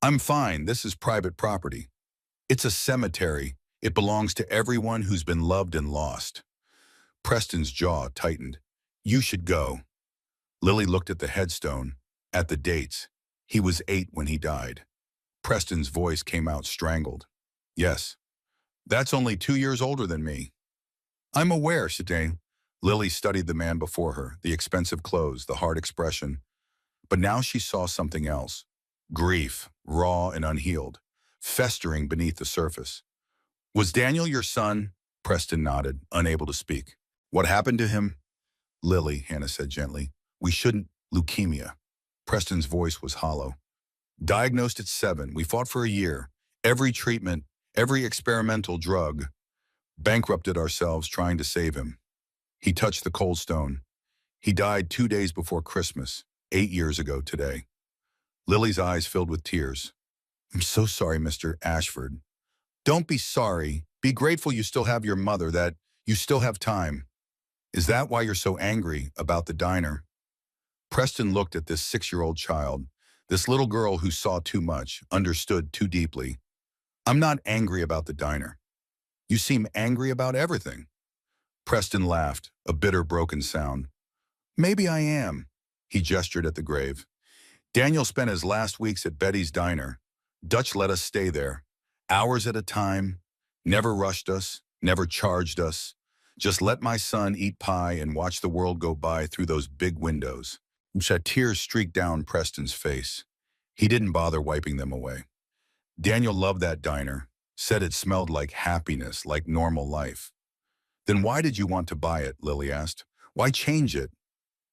I'm fine. This is private property. It's a cemetery. It belongs to everyone who's been loved and lost. Preston's jaw tightened. You should go. Lily looked at the headstone, at the dates. He was 8 when he died. Preston's voice came out strangled. Yes. That's only 2 years older than me. I'm aware, Shadane. Lily studied the man before her, the expensive clothes, the hard expression. But now she saw something else. Grief, raw and unhealed, festering beneath the surface. Was Daniel your son? Preston nodded, unable to speak. What happened to him? Lily, Hannah said gently. We shouldn't. Leukemia. Preston's voice was hollow. Diagnosed at 7. We fought for a year. Every treatment, every experimental drug. Bankrupted ourselves trying to save him. He touched the cold stone. He died 2 days before Christmas, 8 years ago today. Lily's eyes filled with tears. I'm so sorry, Mr. Ashford. Don't be sorry. Be grateful you still have your mother, that you still have time. Is that why you're so angry about the diner? Preston looked at this 6-year-old child, this little girl who saw too much, understood too deeply. I'm not angry about the diner. You seem angry about everything. Preston laughed, a bitter, broken sound. Maybe I am. He gestured at the grave. Daniel spent his last weeks at Betty's diner. Dutch let us stay there, hours at a time, never rushed us, never charged us. Just let my son eat pie and watch the world go by through those big windows. Tears streaked down Preston's face. He didn't bother wiping them away. Daniel loved that diner, said it smelled like happiness, like normal life. Then why did you want to buy it? Lily asked. Why change it?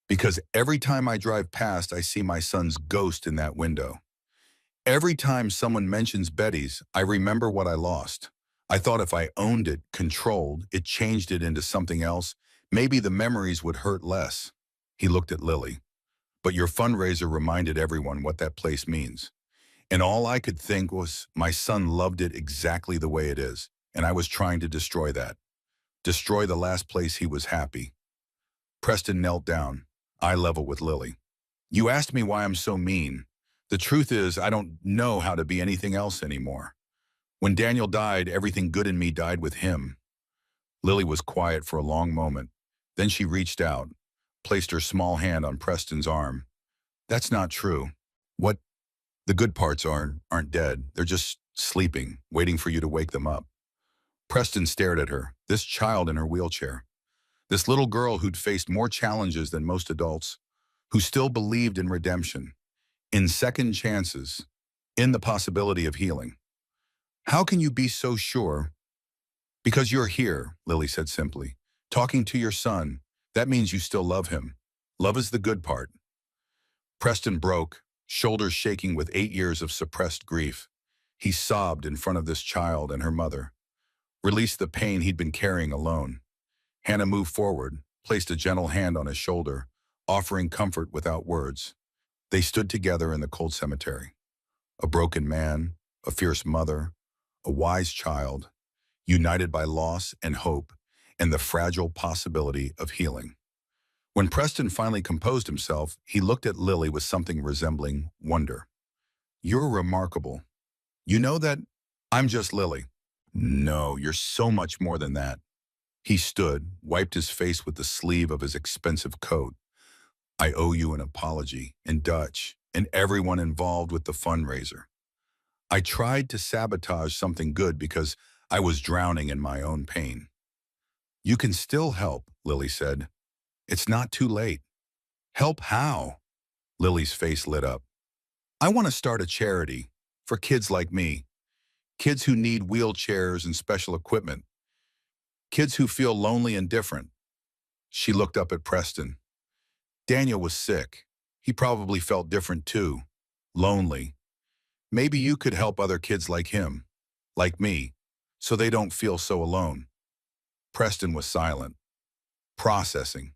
Because every time I drive past, I see my son's ghost in that window. Every time someone mentions Betty's, I remember what I lost. I thought if I owned it, controlled, it changed it into something else, maybe the memories would hurt less. He looked at Lily. But your fundraiser reminded everyone what that place means. And all I could think was my son loved it exactly the way it is, and I was trying to destroy that. Destroy the last place he was happy. Preston knelt down, eye level with Lily. You asked me why I'm so mean. The truth is, I don't know how to be anything else anymore. When Daniel died, everything good in me died with him. Lily was quiet for a long moment. Then she reached out, placed her small hand on Preston's arm. That's not true. What? The good parts aren't dead. They're just sleeping, waiting for you to wake them up. Preston stared at her, this child in her wheelchair. This little girl who'd faced more challenges than most adults, who still believed in redemption, in second chances, in the possibility of healing. How can you be so sure? Because you're here, Lily said simply. Talking to your son, that means you still love him. Love is the good part. Preston broke, shoulders shaking with 8 years of suppressed grief. He sobbed in front of this child and her mother, released the pain he'd been carrying alone. Hannah moved forward, placed a gentle hand on his shoulder, offering comfort without words. They stood together in the cold cemetery. A broken man, a fierce mother, a wise child, united by loss and hope and the fragile possibility of healing. When Preston finally composed himself, he looked at Lily with something resembling wonder. You're remarkable. You know that? I'm just Lily. No, you're so much more than that. He stood, wiped his face with the sleeve of his expensive coat. I owe you an apology, in Dutch, and everyone involved with the fundraiser. I tried to sabotage something good because I was drowning in my own pain. You can still help, Lily said. It's not too late. Help how? Lily's face lit up. I want to start a charity for kids like me, kids who need wheelchairs and special equipment, kids who feel lonely and different. She looked up at Preston. Daniel was sick. He probably felt different too, lonely. Maybe you could help other kids like him, like me, so they don't feel so alone. Preston was silent, processing,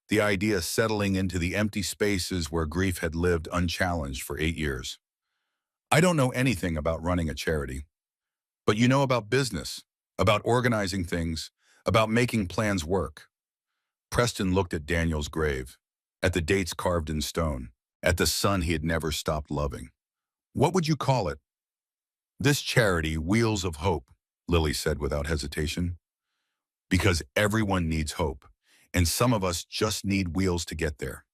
the idea settling into the empty spaces where grief had lived unchallenged for 8 years. I don't know anything about running a charity, but you know about business, about organizing things, about making plans work. Preston looked at Daniel's grave, at the dates carved in stone, at the son he had never stopped loving. What would you call it? This charity, Wheels of Hope, Lily said without hesitation. Because everyone needs hope, and some of us just need wheels to get there.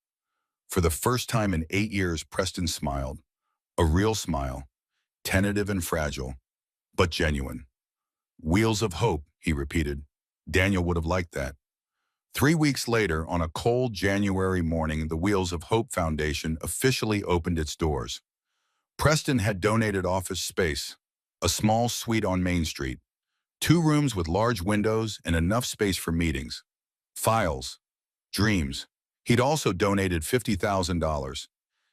For the first time in 8 years, Preston smiled, a real smile, tentative and fragile, but genuine. Wheels of Hope, he repeated. Daniel would have liked that. 3 weeks later, on a cold January morning, the Wheels of Hope Foundation officially opened its doors. Preston had donated office space, a small suite on Main Street, 2 rooms with large windows and enough space for meetings, files, dreams. He'd also donated $50,000,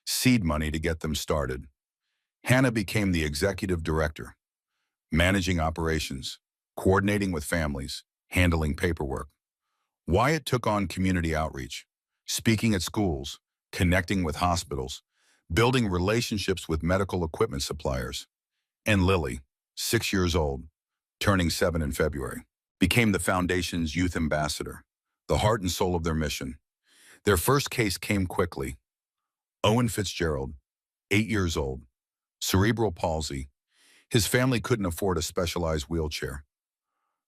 seed money to get them started. Hannah became the executive director, managing operations, coordinating with families, handling paperwork. Wyatt took on community outreach, speaking at schools, connecting with hospitals, building relationships with medical equipment suppliers. And Lily, 6 years old, turning 7 in February, became the foundation's youth ambassador, the heart and soul of their mission. Their first case came quickly. Owen Fitzgerald, 8 years old, cerebral palsy. His family couldn't afford a specialized wheelchair.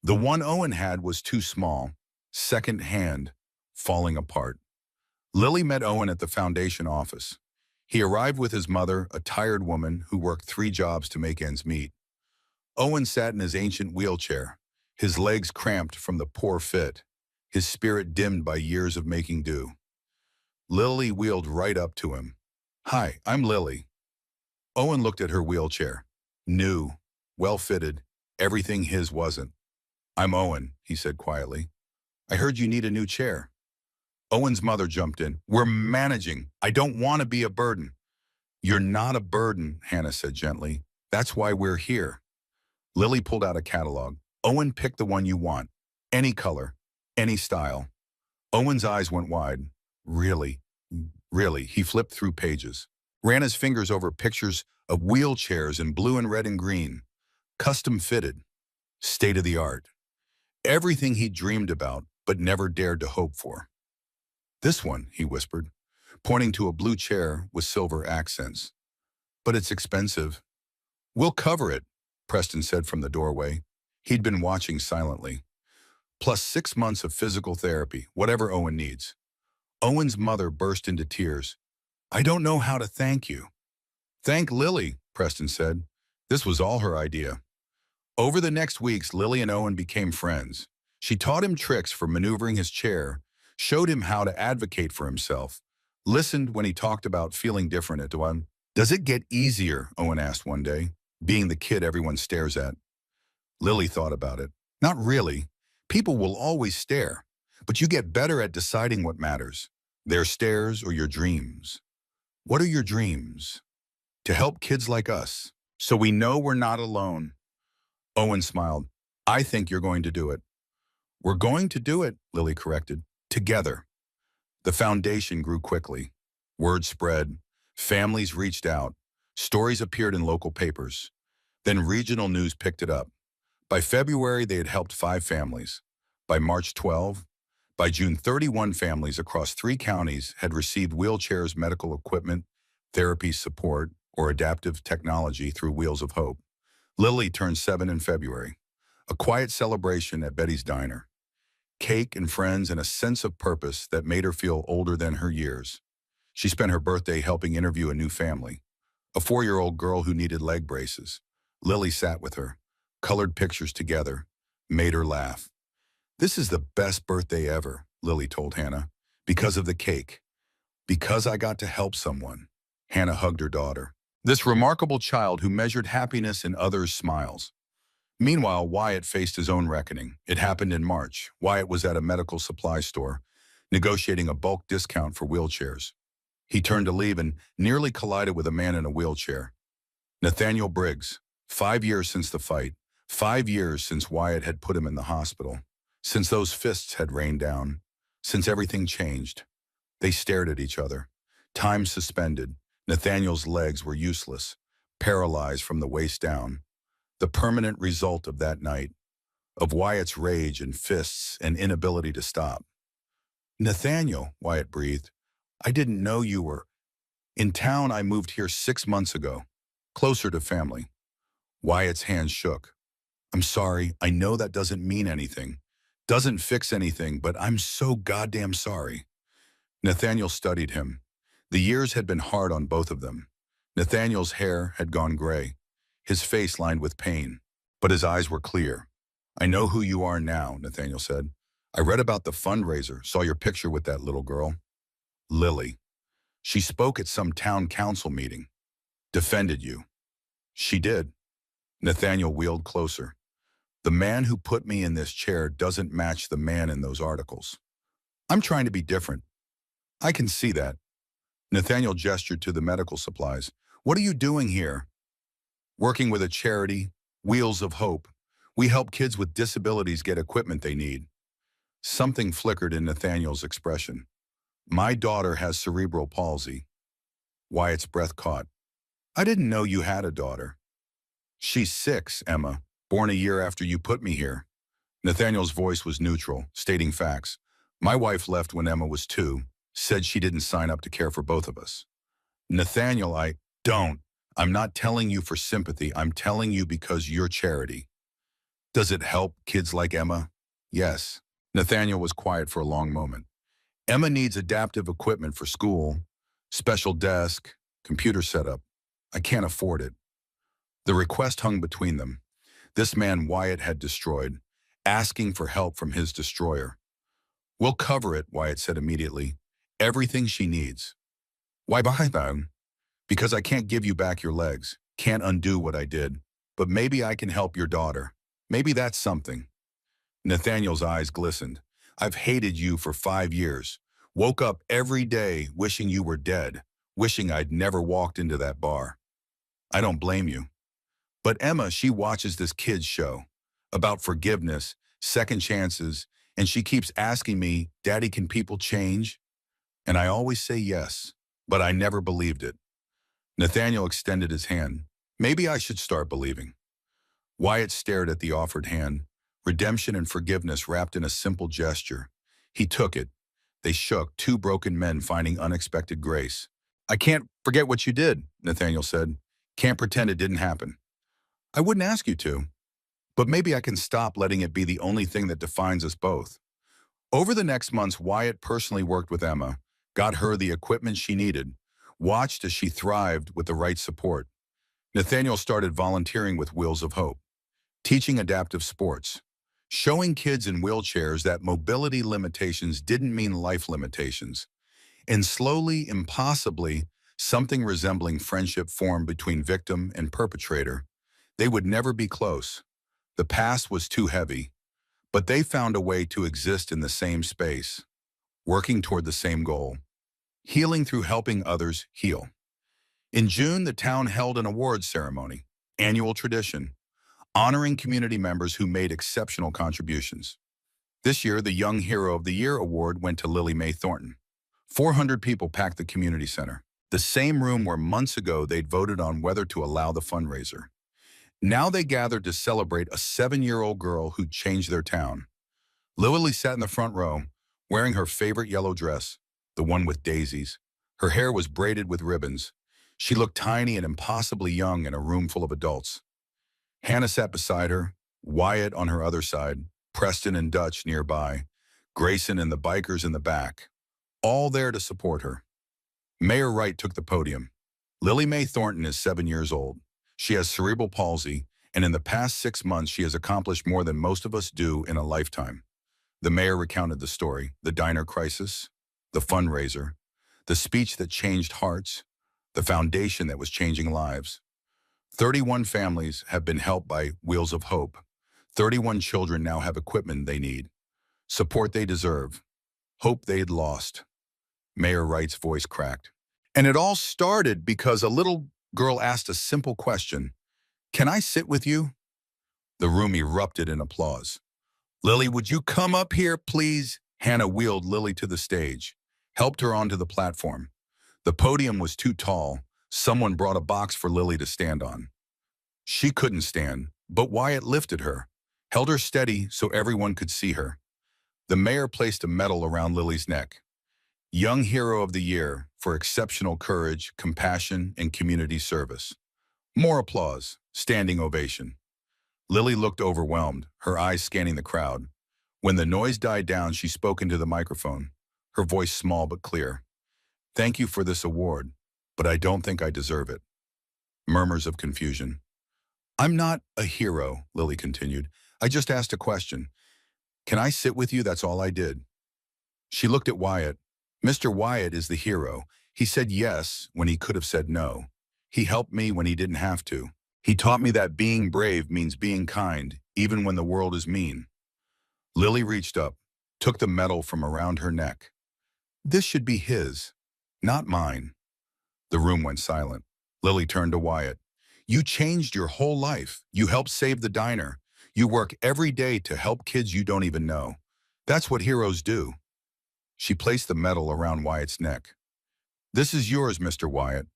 The one Owen had was too small, second-hand, falling apart. Lily met Owen at the foundation office. He arrived with his mother, a tired woman who worked 3 jobs to make ends meet. Owen sat in his ancient wheelchair, his legs cramped from the poor fit, his spirit dimmed by years of making do. Lily wheeled right up to him. Hi, I'm Lily. Owen looked at her wheelchair. New, well-fitted, everything his wasn't. I'm Owen, he said quietly. I heard you need a new chair. Owen's mother jumped in. We're managing. I don't want to be a burden. You're not a burden, Hannah said gently. That's why we're here. Lily pulled out a catalog. Owen, pick the one you want. Any color, any style. Owen's eyes went wide. Really? Really? He flipped through pages. Ran his fingers over pictures of wheelchairs in blue and red and green. Custom fitted. State of the art. Everything he dreamed about, but never dared to hope for. This one, he whispered, pointing to a blue chair with silver accents. But it's expensive. We'll cover it, Preston said from the doorway. He'd been watching silently. Plus 6 months of physical therapy, whatever Owen needs. Owen's mother burst into tears. I don't know how to thank you. Thank Lily, Preston said. This was all her idea. Over the next weeks, Lily and Owen became friends. She taught him tricks for maneuvering his chair, showed him how to advocate for himself, listened when he talked about feeling different at one. Does it get easier, Owen asked one day, being the kid everyone stares at? Lily thought about it. Not really. People will always stare, but you get better at deciding what matters. Their stares or your dreams. What are your dreams? To help kids like us, so we know we're not alone. Owen smiled. I think you're going to do it. We're going to do it, Lily corrected. Together. The foundation grew quickly. Word spread. Families reached out. Stories appeared in local papers. Then regional news picked it up. By February, they had helped 5 families. By March 12, by June 31 families across 3 counties had received wheelchairs, medical equipment, therapy support, or adaptive technology through Wheels of Hope. Lily turned 7 in February. A quiet celebration at Betty's Diner. Cake and friends and a sense of purpose that made her feel older than her years. She spent her birthday helping interview a new family. A 4-year-old girl who needed leg braces. Lily sat with her, colored pictures together, made her laugh. This is the best birthday ever, Lily told Hannah, because of the cake. Because I got to help someone. Hannah hugged her daughter. This remarkable child who measured happiness in others' smiles. Meanwhile, Wyatt faced his own reckoning. It happened in March. Wyatt was at a medical supply store, negotiating a bulk discount for wheelchairs. He turned to leave and nearly collided with a man in a wheelchair. Nathaniel Briggs. 5 years since the fight. 5 years since Wyatt had put him in the hospital. Since those fists had rained down. Since everything changed. They stared at each other. Time suspended. Nathaniel's legs were useless, paralyzed from the waist down. The permanent result of that night, of Wyatt's rage and fists and inability to stop. Nathaniel, Wyatt breathed, I didn't know you were. In town, I moved here 6 months ago, closer to family. Wyatt's hands shook. I'm sorry, I know that doesn't mean anything, doesn't fix anything, but I'm so goddamn sorry. Nathaniel studied him. The years had been hard on both of them. Nathaniel's hair had gone gray, his face lined with pain, but his eyes were clear. I know who you are now, Nathaniel said. I read about the fundraiser, saw your picture with that little girl. Lily. She spoke at some town council meeting. Defended you. She did. Nathaniel wheeled closer. The man who put me in this chair doesn't match the man in those articles. I'm trying to be different. I can see that. Nathaniel gestured to the medical supplies. What are you doing here? Working with a charity, Wheels of Hope. We help kids with disabilities get equipment they need. Something flickered in Nathaniel's expression. My daughter has cerebral palsy. Wyatt's breath caught. I didn't know you had a daughter. She's 6, Emma, born a year after you put me here. Nathaniel's voice was neutral, stating facts. My wife left when Emma was 2, said she didn't sign up to care for both of us. Nathaniel, don't. I'm not telling you for sympathy. I'm telling you because you're charity. Does it help kids like Emma? Yes. Nathaniel was quiet for a long moment. Emma needs adaptive equipment for school, special desk, computer setup. I can't afford it. The request hung between them. This man Wyatt had destroyed, asking for help from his destroyer. We'll cover it, Wyatt said immediately. Everything she needs. Why buy them? Because I can't give you back your legs, can't undo what I did. But maybe I can help your daughter. Maybe that's something. Nathaniel's eyes glistened. I've hated you for 5 years. Woke up every day wishing you were dead, wishing I'd never walked into that bar. I don't blame you. But Emma, she watches this kids show about forgiveness, second chances, and she keeps asking me, Daddy, can people change? And I always say yes, but I never believed it. Nathaniel extended his hand. Maybe I should start believing. Wyatt stared at the offered hand, redemption and forgiveness wrapped in a simple gesture. He took it. They shook, two broken men finding unexpected grace. I can't forget what you did, Nathaniel said. Can't pretend it didn't happen. I wouldn't ask you to, but maybe I can stop letting it be the only thing that defines us both. Over the next months, Wyatt personally worked with Emma, got her the equipment she needed, watched as she thrived with the right support. Nathaniel started volunteering with Wheels of Hope, teaching adaptive sports, showing kids in wheelchairs that mobility limitations didn't mean life limitations. And slowly, impossibly, something resembling friendship formed between victim and perpetrator. They would never be close. The past was too heavy, but they found a way to exist in the same space, working toward the same goal, healing through helping others heal. In June, the town held an awards ceremony, annual tradition, honoring community members who made exceptional contributions. This year, the Young Hero of the Year award went to Lily Mae Thornton. 400 people packed the community center, the same room where months ago they'd voted on whether to allow the fundraiser. Now they gathered to celebrate a 7-year-old girl who changed their town. Lily sat in the front row, wearing her favorite yellow dress, the one with daisies. Her hair was braided with ribbons. She looked tiny and impossibly young in a room full of adults. Hannah sat beside her, Wyatt on her other side, Preston and Dutch nearby, Grayson and the bikers in the back, all there to support her. Mayor Wright took the podium. Lily Mae Thornton is 7 years old. She has cerebral palsy, and in the past 6 months she has accomplished more than most of us do in a lifetime. The mayor recounted the story, the diner crisis, the fundraiser, the speech that changed hearts, the foundation that was changing lives. 31 families have been helped by Wheels of Hope. 31 children now have equipment they need, support they deserve, hope they'd lost. Mayor Wright's voice cracked. And it all started because a little girl asked a simple question. Can I sit with you? The room erupted in applause. Lily, would you come up here, please? Hannah wheeled Lily to the stage, helped her onto the platform. The podium was too tall. Someone brought a box for Lily to stand on. She couldn't stand, but Wyatt lifted her, held her steady so everyone could see her. The mayor placed a medal around Lily's neck. Young Hero of the Year for exceptional courage, compassion, and community service. More applause, standing ovation. Lily looked overwhelmed, her eyes scanning the crowd. When the noise died down, she spoke into the microphone, her voice small but clear. Thank you for this award, but I don't think I deserve it. Murmurs of confusion. I'm not a hero, Lily continued. I just asked a question. Can I sit with you? That's all I did. She looked at Wyatt. Mr. Wyatt is the hero. He said yes when he could have said no. He helped me when he didn't have to. He taught me that being brave means being kind, even when the world is mean. Lily reached up, took the medal from around her neck. This should be his, not mine. The room went silent. Lily turned to Wyatt. You changed your whole life. You helped save the diner. You work every day to help kids you don't even know. That's what heroes do. She placed the medal around Wyatt's neck. This is yours, Mr. Wyatt.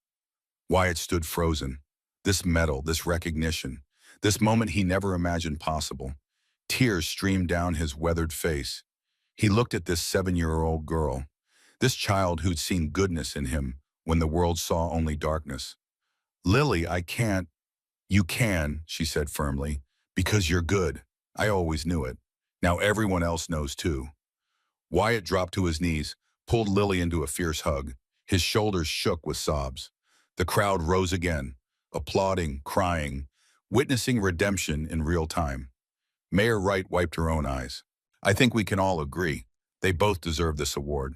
Wyatt stood frozen. This medal, this recognition, this moment he never imagined possible. Tears streamed down his weathered face. He looked at this 7-year-old girl, this child who'd seen goodness in him when the world saw only darkness. Lily, I can't. You can, she said firmly, because you're good. I always knew it. Now everyone else knows too. Wyatt dropped to his knees, pulled Lily into a fierce hug. His shoulders shook with sobs. The crowd rose again, applauding, crying, witnessing redemption in real time. Mayor Wright wiped her own eyes. I think we can all agree. They both deserve this award.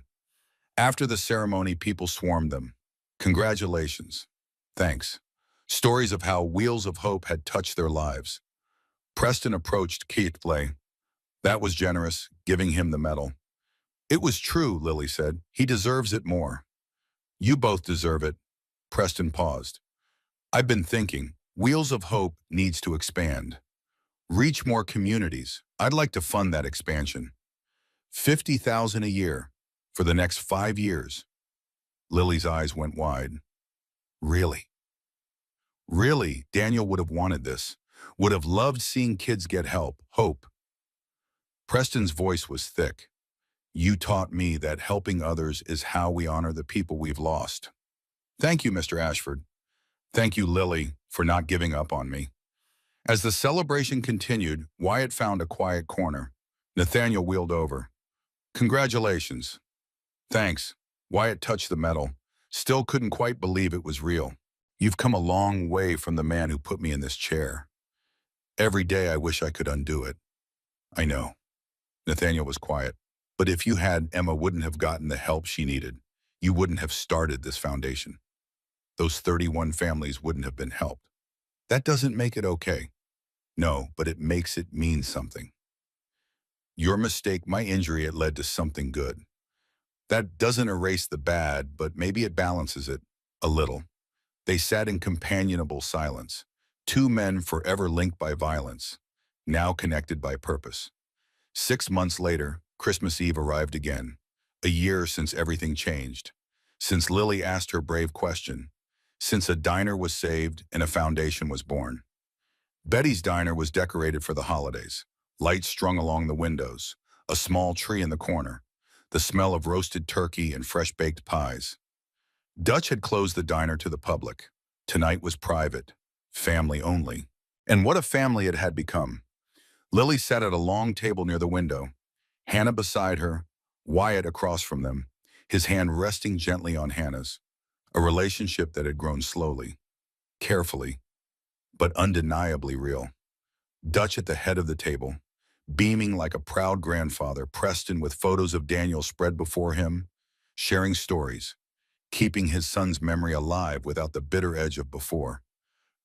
After the ceremony, people swarmed them. Congratulations. Thanks. Stories of how Wheels of Hope had touched their lives. Preston approached Keith Blay. That was generous, giving him the medal. It was true, Lily said. He deserves it more. You both deserve it. Preston paused. I've been thinking, Wheels of Hope needs to expand. Reach more communities. I'd like to fund that expansion. 50,000 a year for the next 5 years. Lily's eyes went wide. Really? Really, Daniel would have wanted this. Would have loved seeing kids get help, hope. Preston's voice was thick. You taught me that helping others is how we honor the people we've lost. Thank you, Mr. Ashford. Thank you, Lily, for not giving up on me. As the celebration continued, Wyatt found a quiet corner. Nathaniel wheeled over. Congratulations. Thanks. Wyatt touched the medal. Still couldn't quite believe it was real. You've come a long way from the man who put me in this chair. Every day I wish I could undo it. I know. Nathaniel was quiet. But if you had, Emma wouldn't have gotten the help she needed. You wouldn't have started this foundation. Those 31 families wouldn't have been helped. That doesn't make it okay. No, but it makes it mean something. Your mistake, my injury, it led to something good. That doesn't erase the bad, but maybe it balances it a little. They sat in companionable silence. Two men forever linked by violence, now connected by purpose. 6 months later, Christmas Eve arrived again. A year since everything changed. Since Lily asked her brave question. Since a diner was saved and a foundation was born. Betty's diner was decorated for the holidays. Lights strung along the windows. A small tree in the corner. The smell of roasted turkey and fresh-baked pies. Dutch had closed the diner to the public. Tonight was private. Family only. And what a family it had become. Lily sat at a long table near the window. Hannah beside her, Wyatt across from them, his hand resting gently on Hannah's. A relationship that had grown slowly, carefully, but undeniably real. Dutch at the head of the table, beaming like a proud grandfather, Preston with photos of Daniel spread before him, sharing stories, keeping his son's memory alive without the bitter edge of before.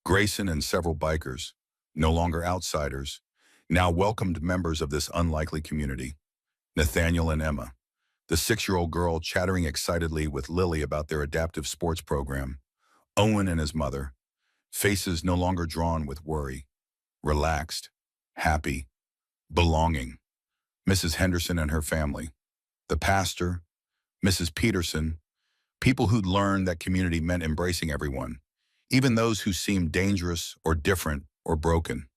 Grayson and several bikers, no longer outsiders, now welcomed members of this unlikely community. Nathaniel and Emma, the 6-year-old girl chattering excitedly with Lily about their adaptive sports program. Owen and his mother, faces no longer drawn with worry, relaxed, happy, belonging. Mrs. Henderson and her family, the pastor, Mrs. Peterson, people who'd learned that community meant embracing everyone, even those who seemed dangerous or different or broken.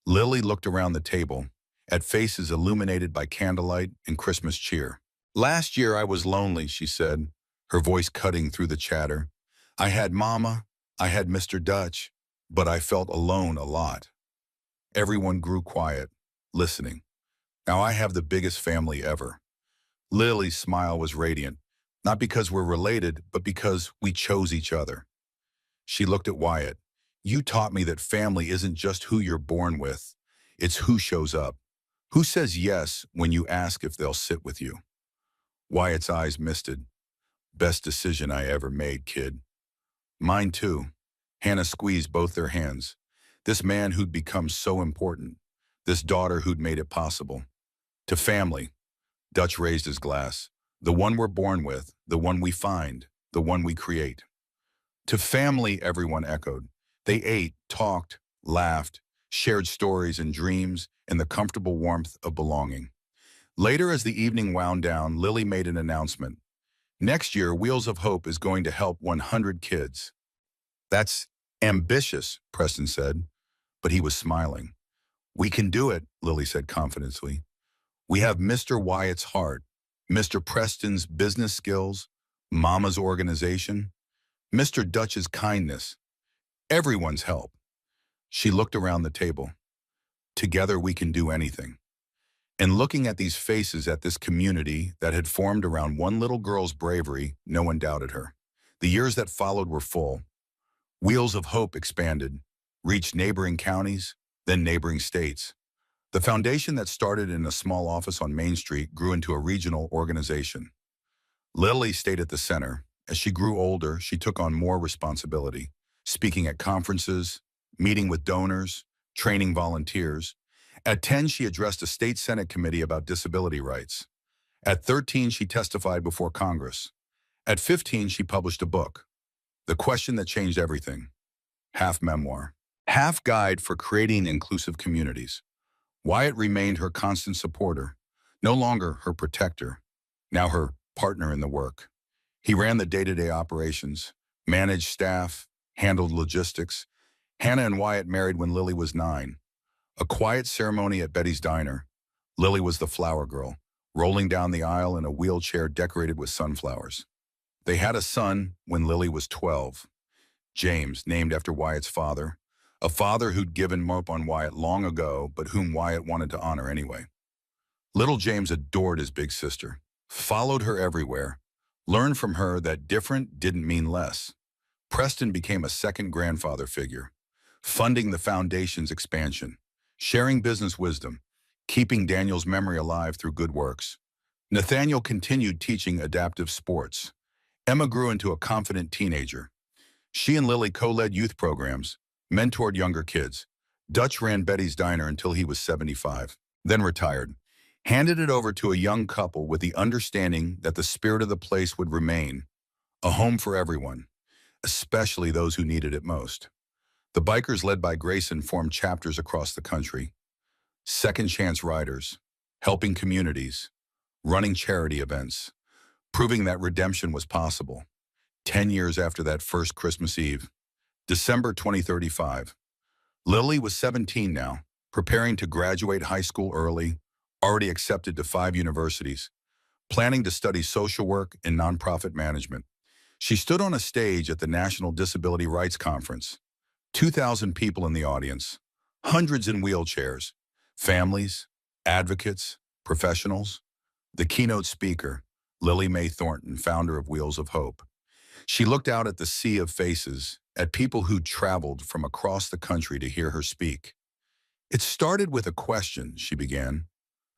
Lily looked around the table, at faces illuminated by candlelight and Christmas cheer. Last year I was lonely, she said, her voice cutting through the chatter. I had Mama, I had Mr. Dutch, but I felt alone a lot. Everyone grew quiet, listening. Now I have the biggest family ever. Lily's smile was radiant, not because we're related, but because we chose each other. She looked at Wyatt. You taught me that family isn't just who you're born with, it's who shows up. Who says yes when you ask if they'll sit with you? Wyatt's eyes misted. Best decision I ever made, kid. Mine too. Hannah squeezed both their hands. This man who'd become so important. This daughter who'd made it possible. To family. Dutch raised his glass. The one we're born with, the one we find, the one we create. To family, everyone echoed. They ate, talked, laughed, shared stories and dreams in the comfortable warmth of belonging. Later, as the evening wound down, Lily made an announcement. Next year, Wheels of Hope is going to help 100 kids. That's ambitious, Preston said, but he was smiling. We can do it, Lily said confidently. We have Mr. Wyatt's heart, Mr. Preston's business skills, Mama's organization, Mr. Dutch's kindness, everyone's help. She looked around the table. Together we can do anything. And looking at these faces at this community that had formed around one little girl's bravery, no one doubted her. The years that followed were full. Wheels of Hope expanded, reached neighboring counties, then neighboring states. The foundation that started in a small office on Main Street grew into a regional organization. Lily stayed at the center. As she grew older, she took on more responsibility, speaking at conferences, meeting with donors, training volunteers. At 10, she addressed a state Senate committee about disability rights. At 13, she testified before Congress. At 15, she published a book, The Question That Changed Everything, half memoir, half guide for creating inclusive communities. Wyatt remained her constant supporter, no longer her protector, now her partner in the work. He ran the day-to-day operations, managed staff, handled logistics. Hannah and Wyatt married when Lily was 9. A quiet ceremony at Betty's diner. Lily was the flower girl, rolling down the aisle in a wheelchair decorated with sunflowers. They had a son when Lily was 12, James, named after Wyatt's father, a father who'd given up on Wyatt long ago, but whom Wyatt wanted to honor anyway. Little James adored his big sister, followed her everywhere, learned from her that different didn't mean less. Preston became a second grandfather figure, funding the foundation's expansion, sharing business wisdom, keeping Daniel's memory alive through good works. Nathaniel continued teaching adaptive sports. Emma grew into a confident teenager. She and Lily co-led youth programs, mentored younger kids. Dutch ran Betty's Diner until he was 75, then retired, handed it over to a young couple with the understanding that the spirit of the place would remain, a home for everyone, especially those who needed it most. The bikers led by Grayson formed chapters across the country, second chance riders, helping communities, running charity events, proving that redemption was possible. 10 years after that first Christmas Eve, December 2035, Lily was 17 now, preparing to graduate high school early, already accepted to 5 universities, planning to study social work and nonprofit management. She stood on a stage at the National Disability Rights Conference. 2,000 people in the audience, hundreds in wheelchairs, families, advocates, professionals. The keynote speaker, Lily Mae Thornton, founder of Wheels of Hope. She looked out at the sea of faces, at people who'd traveled from across the country to hear her speak. It started with a question, she began,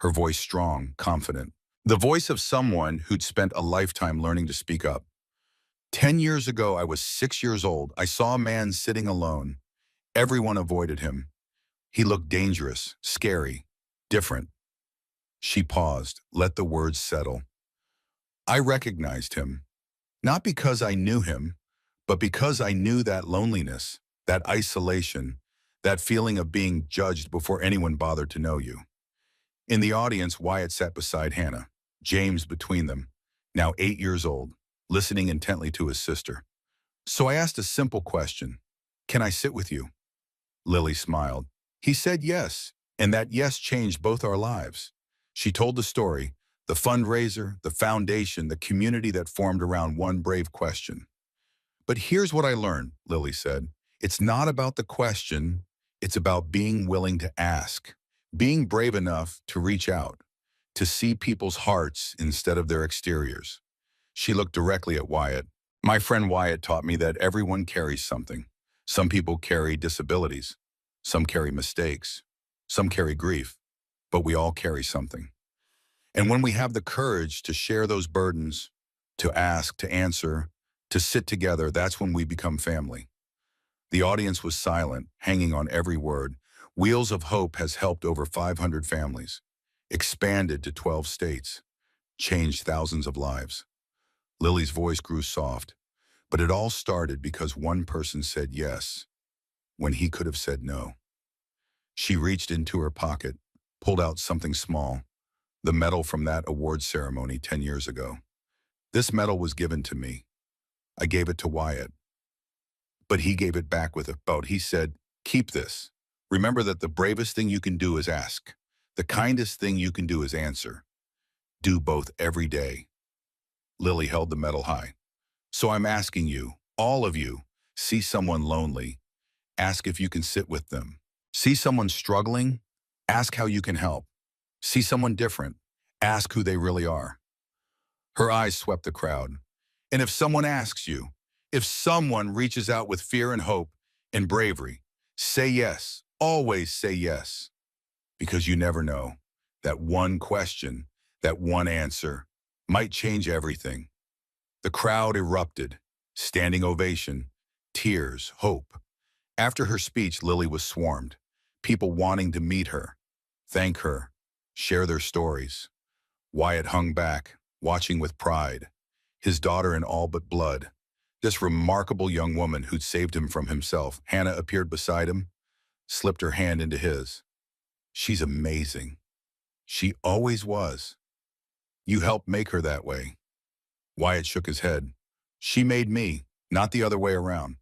her voice strong, confident. The voice of someone who'd spent a lifetime learning to speak up. 10 years ago, I was 6 years old. I saw a man sitting alone. Everyone avoided him. He looked dangerous, scary, different. She paused, let the words settle. I recognized him, not because I knew him, but because I knew that loneliness, that isolation, that feeling of being judged before anyone bothered to know you. In the audience, Wyatt sat beside Hannah, James between them, now 8 years old, listening intently to his sister. So I asked a simple question. Can I sit with you? Lily smiled. He said yes, and that yes changed both our lives. She told the story, the fundraiser, the foundation, the community that formed around one brave question. But here's what I learned, Lily said. It's not about the question, it's about being willing to ask, being brave enough to reach out, to see people's hearts instead of their exteriors. She looked directly at Wyatt. My friend Wyatt taught me that everyone carries something. Some people carry disabilities. Some carry mistakes. Some carry grief. But we all carry something. And when we have the courage to share those burdens, to ask, to answer, to sit together, that's when we become family. The audience was silent, hanging on every word. Wheels of Hope has helped over 500 families, expanded to 12 states, changed thousands of lives. Lily's voice grew soft, but it all started because one person said yes, when he could have said no. She reached into her pocket, pulled out something small, the medal from that award ceremony 10 years ago. This medal was given to me. I gave it to Wyatt, but he gave it back with a boat. He said, keep this. Remember that the bravest thing you can do is ask. The kindest thing you can do is answer. Do both every day. Lily held the medal high. So I'm asking you, all of you, see someone lonely, ask if you can sit with them. See someone struggling, ask how you can help. See someone different, ask who they really are. Her eyes swept the crowd. And if someone asks you, if someone reaches out with fear and hope and bravery, say yes, always say yes. Because you never know, that one question, that one answer might change everything. The crowd erupted, standing ovation, tears, hope. After her speech, Lily was swarmed, people wanting to meet her, thank her, share their stories. Wyatt hung back, watching with pride. His daughter in all but blood. This remarkable young woman who'd saved him from himself. Hannah appeared beside him, slipped her hand into his. She's amazing. She always was. You helped make her that way. Wyatt shook his head. She made me, not the other way around.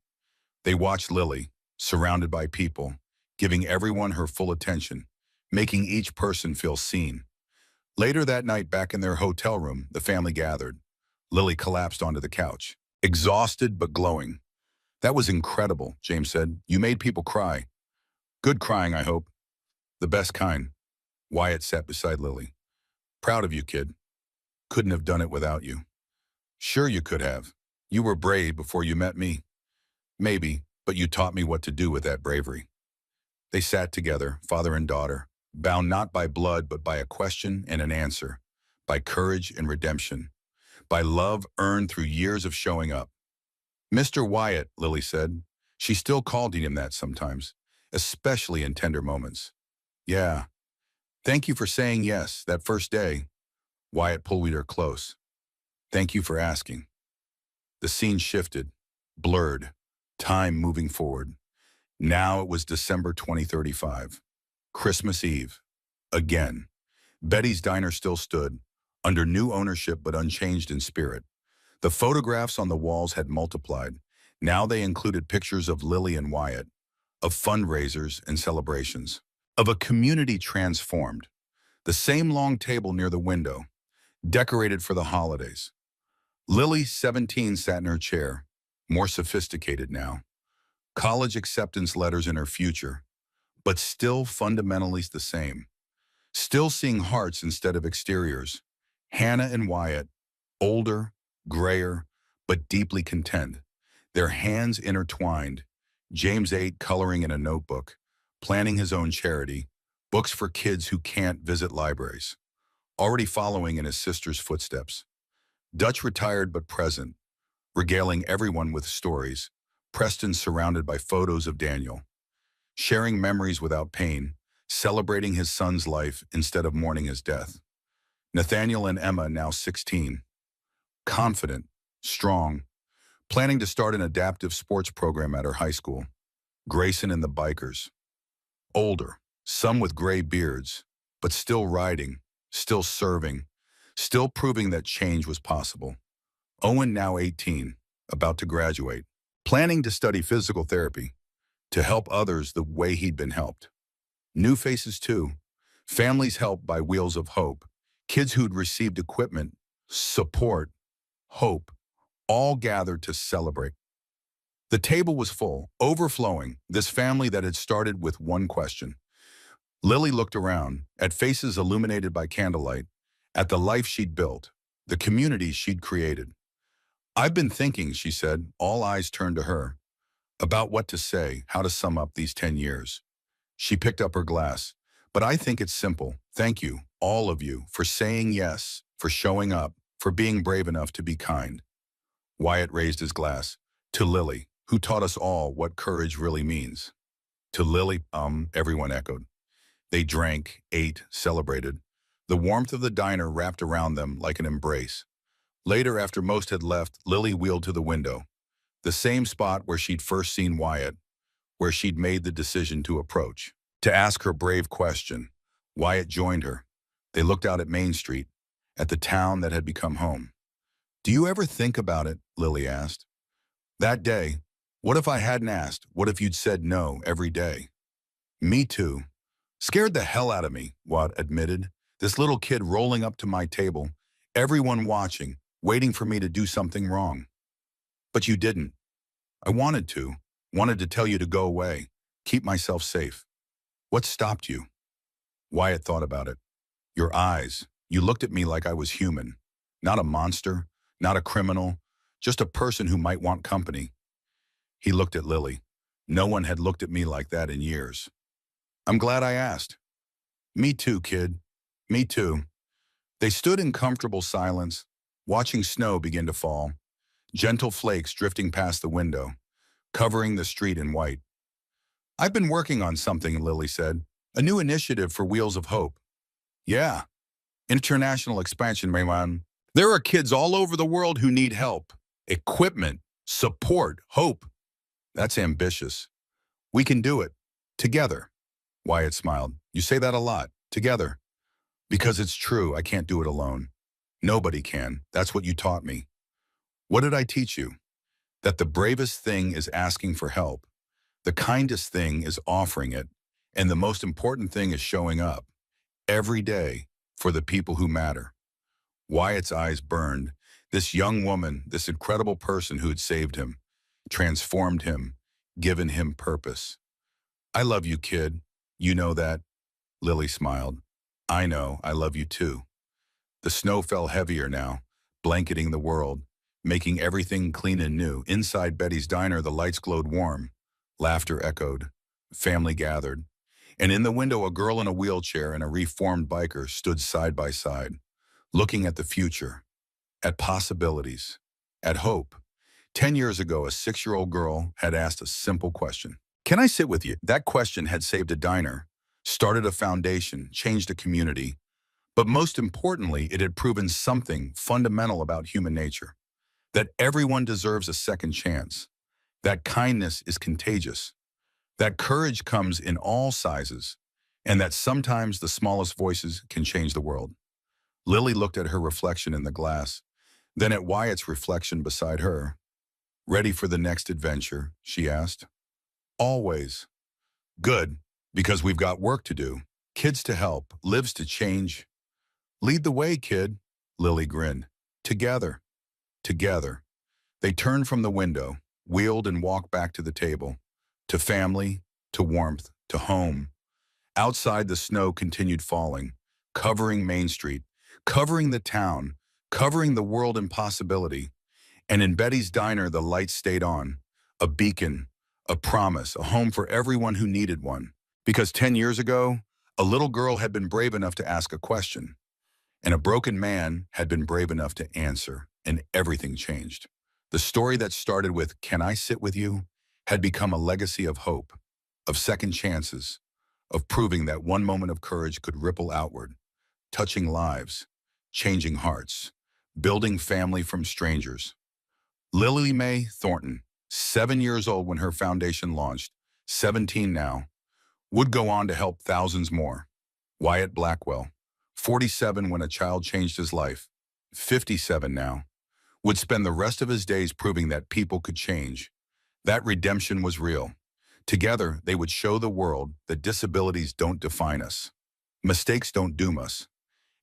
They watched Lily, surrounded by people, giving everyone her full attention, making each person feel seen. Later that night, back in their hotel room, the family gathered. Lily collapsed onto the couch, exhausted but glowing. That was incredible, James said. You made people cry. Good crying, I hope. The best kind. Wyatt sat beside Lily. Proud of you, kid. Couldn't have done it without you. Sure you could have. You were brave before you met me. Maybe, but you taught me what to do with that bravery. They sat together, father and daughter, bound not by blood but by a question and an answer, by courage and redemption, by love earned through years of showing up. Mr. Wyatt, Lily said. She still called him that sometimes, especially in tender moments. Yeah. Thank you for saying yes that first day. Wyatt pulled her close. Thank you for asking. The scene shifted, blurred, time moving forward. Now it was December 2035. Christmas Eve. Again. Betty's diner still stood, under new ownership but unchanged in spirit. The photographs on the walls had multiplied. Now they included pictures of Lily and Wyatt, of fundraisers and celebrations, of a community transformed. The same long table near the window, decorated for the holidays. Lily, 17, sat in her chair, more sophisticated now. College acceptance letters in her future, but still fundamentally the same. Still seeing hearts instead of exteriors. Hannah and Wyatt, older, grayer, but deeply content. Their hands intertwined. James 8 coloring in a notebook, planning his own charity, books for kids who can't visit libraries. Already following in his sister's footsteps. Dutch retired but present, regaling everyone with stories. Preston surrounded by photos of Daniel. Sharing memories without pain, celebrating his son's life instead of mourning his death. Nathaniel and Emma, now 16. Confident, strong, planning to start an adaptive sports program at her high school. Grayson and the bikers. Older, some with gray beards, but still riding, still serving, still proving that change was possible. Owen, now 18, about to graduate, planning to study physical therapy, to help others the way he'd been helped. New faces too, families helped by Wheels of Hope, kids who'd received equipment, support, hope, all gathered to celebrate. The table was full, overflowing, this family that had started with one question. Lily looked around, at faces illuminated by candlelight, at the life she'd built, the communities she'd created. I've been thinking, she said, all eyes turned to her, about what to say, how to sum up these 10 years. She picked up her glass. But I think it's simple. Thank you, all of you, for saying yes, for showing up, for being brave enough to be kind. Wyatt raised his glass. To Lily, who taught us all what courage really means. To Lily, everyone echoed. They drank, ate, celebrated. The warmth of the diner wrapped around them like an embrace. Later, after most had left, Lily wheeled to the window. The same spot where she'd first seen Wyatt, where she'd made the decision to approach. To ask her brave question. Wyatt joined her. They looked out at Main Street, at the town that had become home. Do you ever think about it? Lily asked. That day, what if I hadn't asked? What if you'd said no every day? Me too. Scared the hell out of me, Watt admitted. This little kid rolling up to my table, everyone watching, waiting for me to do something wrong. But you didn't. I wanted to tell you to go away, keep myself safe. What stopped you? Wyatt thought about it. Your eyes. You looked at me like I was human. Not a monster, not a criminal, just a person who might want company. He looked at Lily. No one had looked at me like that in years. I'm glad I asked. Me too, kid. Me too. They stood in comfortable silence, watching snow begin to fall, gentle flakes drifting past the window, covering the street in white. I've been working on something, Lily said. A new initiative for Wheels of Hope. Yeah. International expansion, Maywan. There are kids all over the world who need help, equipment, support, hope. That's ambitious. We can do it. Together. Wyatt smiled. You say that a lot. Together. Because it's true, I can't do it alone. Nobody can. That's what you taught me. What did I teach you? That the bravest thing is asking for help. The kindest thing is offering it. And the most important thing is showing up. Every day for the people who matter. Wyatt's eyes burned. This young woman, this incredible person who had saved him, transformed him, given him purpose. I love you, kid. You know that? Lily smiled. I know, I love you too. The snow fell heavier now, blanketing the world, making everything clean and new. Inside Betty's diner, the lights glowed warm. Laughter echoed. Family gathered. And in the window, a girl in a wheelchair and a reformed biker stood side by side, looking at the future, at possibilities, at hope. 10 years ago, a 6-year-old girl had asked a simple question. Can I sit with you? That question had saved a diner, started a foundation, changed a community, but most importantly, it had proven something fundamental about human nature, that everyone deserves a second chance, that kindness is contagious, that courage comes in all sizes, and that sometimes the smallest voices can change the world. Lily looked at her reflection in the glass, then at Wyatt's reflection beside her. Ready for the next adventure? She asked. Always. Good, because we've got work to do. Kids to help, lives to change. Lead the way, kid, Lily grinned. Together. Together. They turned from the window, wheeled and walked back to the table. To family, to warmth, to home. Outside, the snow continued falling, covering Main Street, covering the town, covering the world in possibility. And in Betty's diner, the lights stayed on. A beacon, a promise, a home for everyone who needed one. Because 10 years ago, a little girl had been brave enough to ask a question, and a broken man had been brave enough to answer, and everything changed. The story that started with, "Can I sit with you?" had become a legacy of hope, of second chances, of proving that one moment of courage could ripple outward, touching lives, changing hearts, building family from strangers. Lily Mae Thornton, 7 years old when her foundation launched, 17 now, would go on to help thousands more. Wyatt Blackwell, 47 when a child changed his life, 57 now, would spend the rest of his days proving that people could change. That redemption was real. Together, they would show the world that disabilities don't define us. Mistakes don't doom us.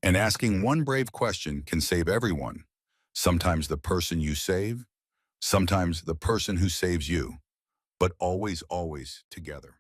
And asking one brave question can save everyone. Sometimes the person you save, sometimes the person who saves you, but always, always together.